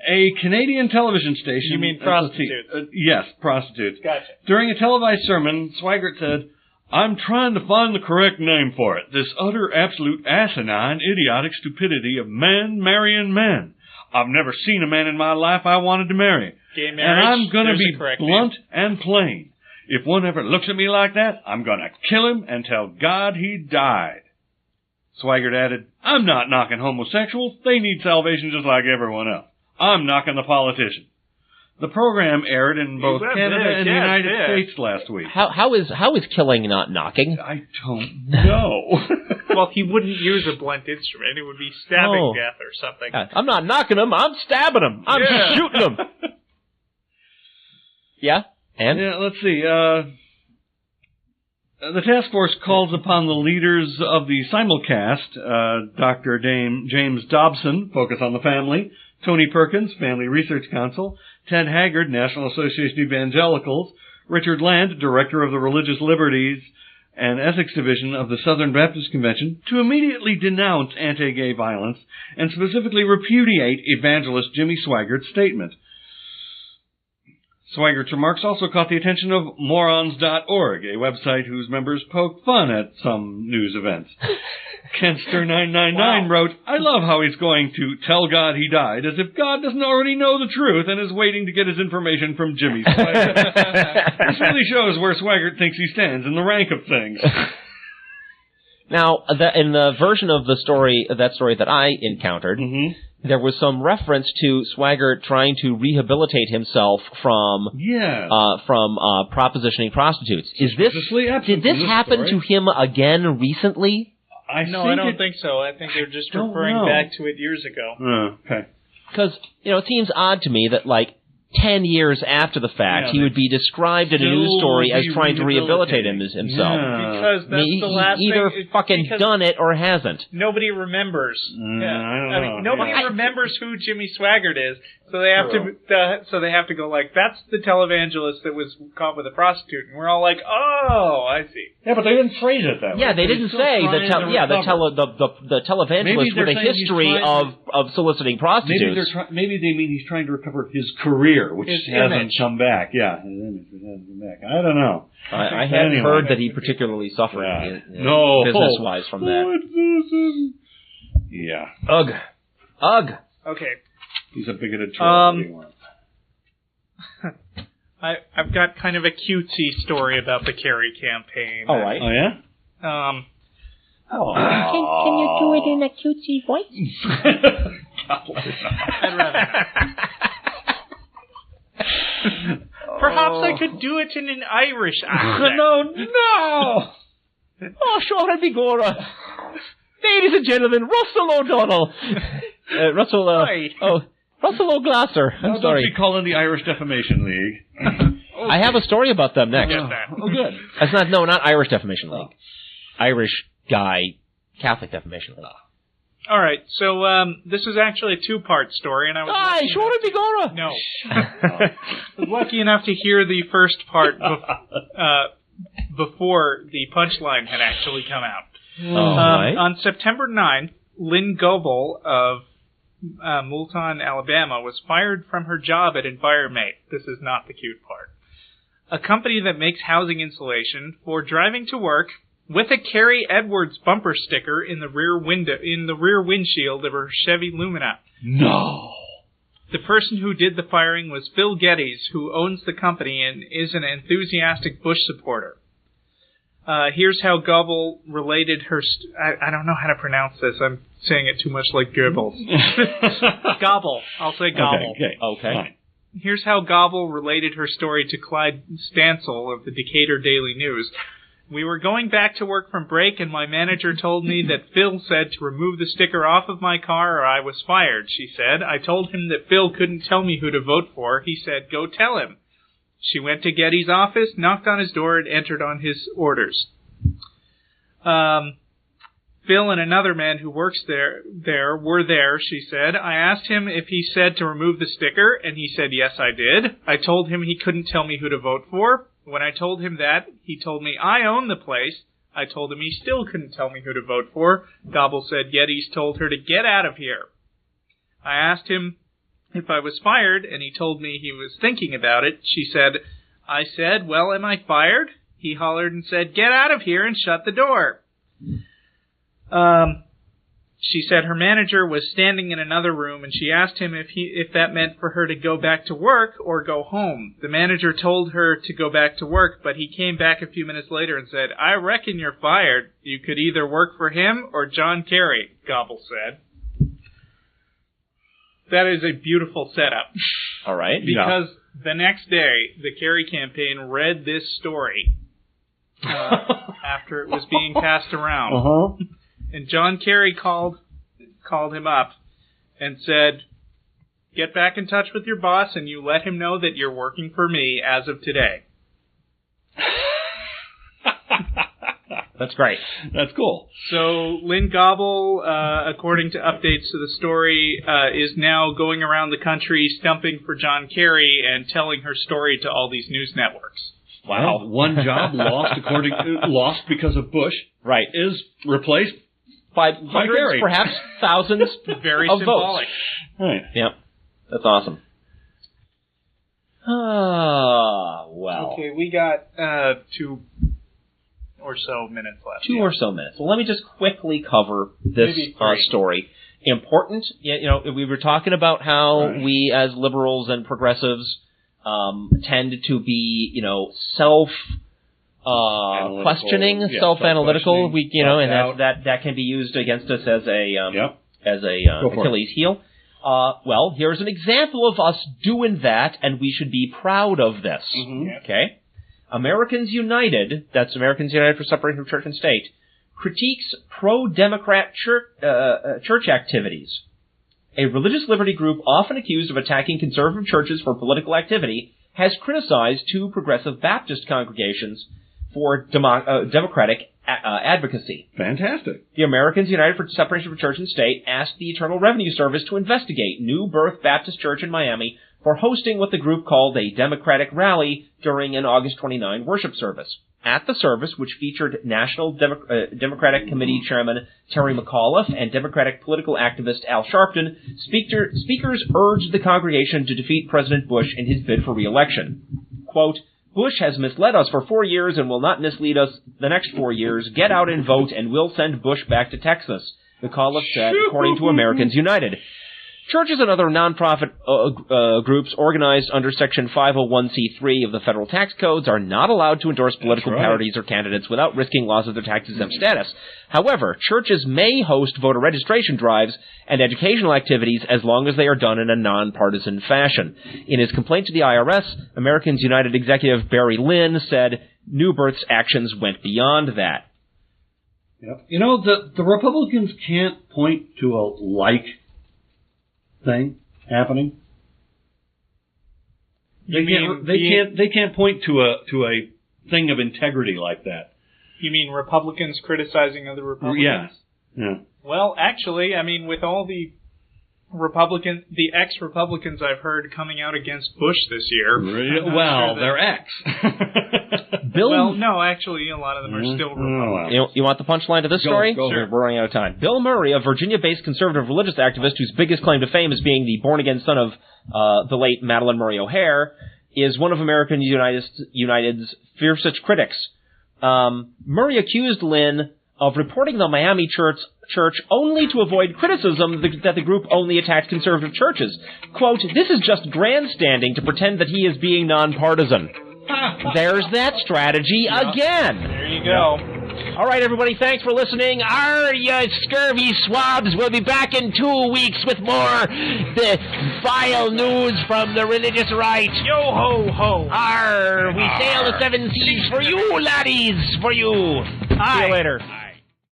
A Canadian television station... You mean prostitutes? Yes, prostitutes. Gotcha. During a televised sermon, Swaggart said, "I'm trying to find the correct name for it. This utter, absolute, asinine, idiotic stupidity of men marrying men. I've never seen a man in my life I wanted to marry. Gay marriage, and I'm going to be blunt name. and plain. If one ever looks at me like that, I'm going to kill him and tell God he died." Swaggart added, "I'm not knocking homosexuals. They need salvation just like everyone else. I'm knocking the politicians." The program aired in both Canada and the United States last week. How is killing not knocking? I don't know. Well, he wouldn't use a blunt instrument. It would be stabbing death or something. I'm not knocking him. I'm stabbing him. I'm just shooting him. Yeah? And? Yeah, let's see. The task force calls upon the leaders of the simulcast, Dr. James Dobson, Focus on the Family, Tony Perkins, Family Research Council, Ted Haggard, National Association of Evangelicals, Richard Land, Director of the Religious Liberties and Ethics Division of the Southern Baptist Convention, to immediately denounce anti-gay violence and specifically repudiate evangelist Jimmy Swaggart's statement. Swaggart's remarks also caught the attention of morons.org, a website whose members poke fun at some news events. Kenster999 wrote, "I love how he's going to tell God he died, as if God doesn't already know the truth and is waiting to get his information from Jimmy Swaggart. This really shows where Swaggart thinks he stands in the rank of things." Now, in the version of the story, that story that I encountered, there was some reference to Swaggart trying to rehabilitate himself from propositioning prostitutes. Did this happen to him again recently? I don't think so. I think they're just referring back to it years ago. Okay. Because, it seems odd to me that, 10 years after the fact, he would be described in a news story as trying to rehabilitate himself. Yeah. Because that's the last thing. Either fucking done it or hasn't. Nobody remembers. I don't know. Nobody remembers who Jimmy Swaggart is, so they have to go that's the televangelist that was caught with a prostitute, and we're all like, oh, I see. Yeah, but they didn't phrase it that way. Yeah, they didn't say the televangelist with a history of soliciting prostitutes. Maybe they mean he's trying to recover his career, which hasn't come back. Yeah, his image hasn't come back. I don't know. I hadn't heard that he particularly suffered business-wise from that. Yeah. Ugh. Okay. He's a bigoted troll. I've got kind of a cutesy story about the Kerry campaign. All right. Oh, yeah? Can you do it in a cutesy voice? I'd rather not. Perhaps I could do it in an Irish accent. No! Oh, sure, Bigora. Ladies and gentlemen, Russell O'Donnell. Russell O'Glasser. I'm sorry. Don't be calling the Irish Defamation League. Okay. I have a story about them next. Oh, good. That's not Irish Defamation League. Irish guy, Catholic Defamation League. All right, so this is actually a two-part story, and I was No. I was lucky enough to hear the first part before the punchline had actually come out. Right. On September 9th, Lynn Goebel of Moulton, Alabama, was fired from her job at Enviromate. This is not the cute part. A company that makes housing insulation, for driving to work with a Carrie Edwards bumper sticker in the rear windshield of her Chevy Lumina. No. The person who did the firing was Phil Geddes, who owns the company and is an enthusiastic Bush supporter. Here's how Goebel related her... I don't know how to pronounce this. I'm saying it too much like Goebbels. Gobble. I'll say Gobble. Okay. Fine. Here's how Goebel related her story to Clyde Stansel of the Decatur Daily News. We were going back to work from break, and my manager told me that Phil said to remove the sticker off of my car or I was fired, she said. I told him that Phil couldn't tell me who to vote for. He said, go tell him. She went to Geddes' office, knocked on his door, and entered on his orders. Phil and another man who works there were there, she said. I asked him if he said to remove the sticker, and he said, yes, I did. I told him he couldn't tell me who to vote for. When I told him that, he told me I own the place. I told him he still couldn't tell me who to vote for. Goebel said Geddes told her to get out of here. I asked him if I was fired, and he told me he was thinking about it. She said, I said, well, am I fired? He hollered and said, get out of here and shut the door. She said her manager was standing in another room, and she asked him if that meant for her to go back to work or go home. The manager told her to go back to work, but he came back a few minutes later and said, I reckon you're fired. You could either work for him or John Kerry, Goebel said. That is a beautiful setup. All right. Because the next day, the Kerry campaign read this story after it was being passed around. Uh-huh. And John Kerry called him up and said, get back in touch with your boss and you let him know that you're working for me as of today. That's great. That's cool. So Lynn Goebel, according to updates to the story, is now going around the country stumping for John Kerry and telling her story to all these news networks. Wow. One job lost because of Bush. Right. Is replaced by hundreds, perhaps thousands Very of symbolic. votes. Right. Yep. That's awesome. Well. Okay, we got 2 or so minutes left. 2 or so minutes. Well, let me just quickly cover this story. Important. We were talking about how we as liberals and progressives tend to be, self-questioning, self-analytical. We, and that can be used against us as a Achilles heel. Well, here's an example of us doing that, and we should be proud of this. Mm-hmm. Okay, Americans United, that's Americans United for Separation of Church and State, critiques pro-democrat church activities. A religious liberty group often accused of attacking conservative churches for political activity has criticized 2 progressive Baptist congregations for democratic advocacy. Fantastic. The Americans United for Separation of Church and State asked the Internal Revenue Service to investigate New Birth Baptist Church in Miami for hosting what the group called a Democratic rally during an August 29 worship service. At the service, which featured National Democratic Committee Chairman Terry McAuliffe and Democratic political activist Al Sharpton, speakers urged the congregation to defeat President Bush in his bid for re-election. Quote, Bush has misled us for 4 years and will not mislead us the next 4 years. Get out and vote and we'll send Bush back to Texas, McAuliffe said, according to Americans United. Churches and other nonprofit groups organized under Section 501c3 of the federal tax codes are not allowed to endorse political parties or candidates without risking loss of their tax-exempt status. However, churches may host voter registration drives and educational activities as long as they are done in a nonpartisan fashion. In his complaint to the IRS, Americans United executive Barry Lynn said Newbert's actions went beyond that. Yep. You know, the Republicans can't point to a thing happening. They can't point to a thing of integrity like that. You mean Republicans criticizing other Republicans? Yeah. Well, actually, I mean, with all the ex-Republicans I've heard coming out against Bush this year. Well, they're ex. Well, no, actually, a lot of them are still Republicans. You want the punchline to this story? Go. Sure. We're running out of time. Bill Murray, a Virginia-based conservative religious activist whose biggest claim to fame is being the born-again son of the late Madalyn Murray O'Hair, is one of American United's fiercest critics. Murray accused Lynn of reporting the Miami church only to avoid criticism that the group only attacked conservative churches. Quote, "This is just grandstanding to pretend that he is being nonpartisan." There's that strategy again. There you go. All right, everybody, thanks for listening. You scurvy swabs will be back in 2 weeks with more the vile news from the religious right. Yo ho ho. We sail the 7 seas for you, laddies, for you. See you later.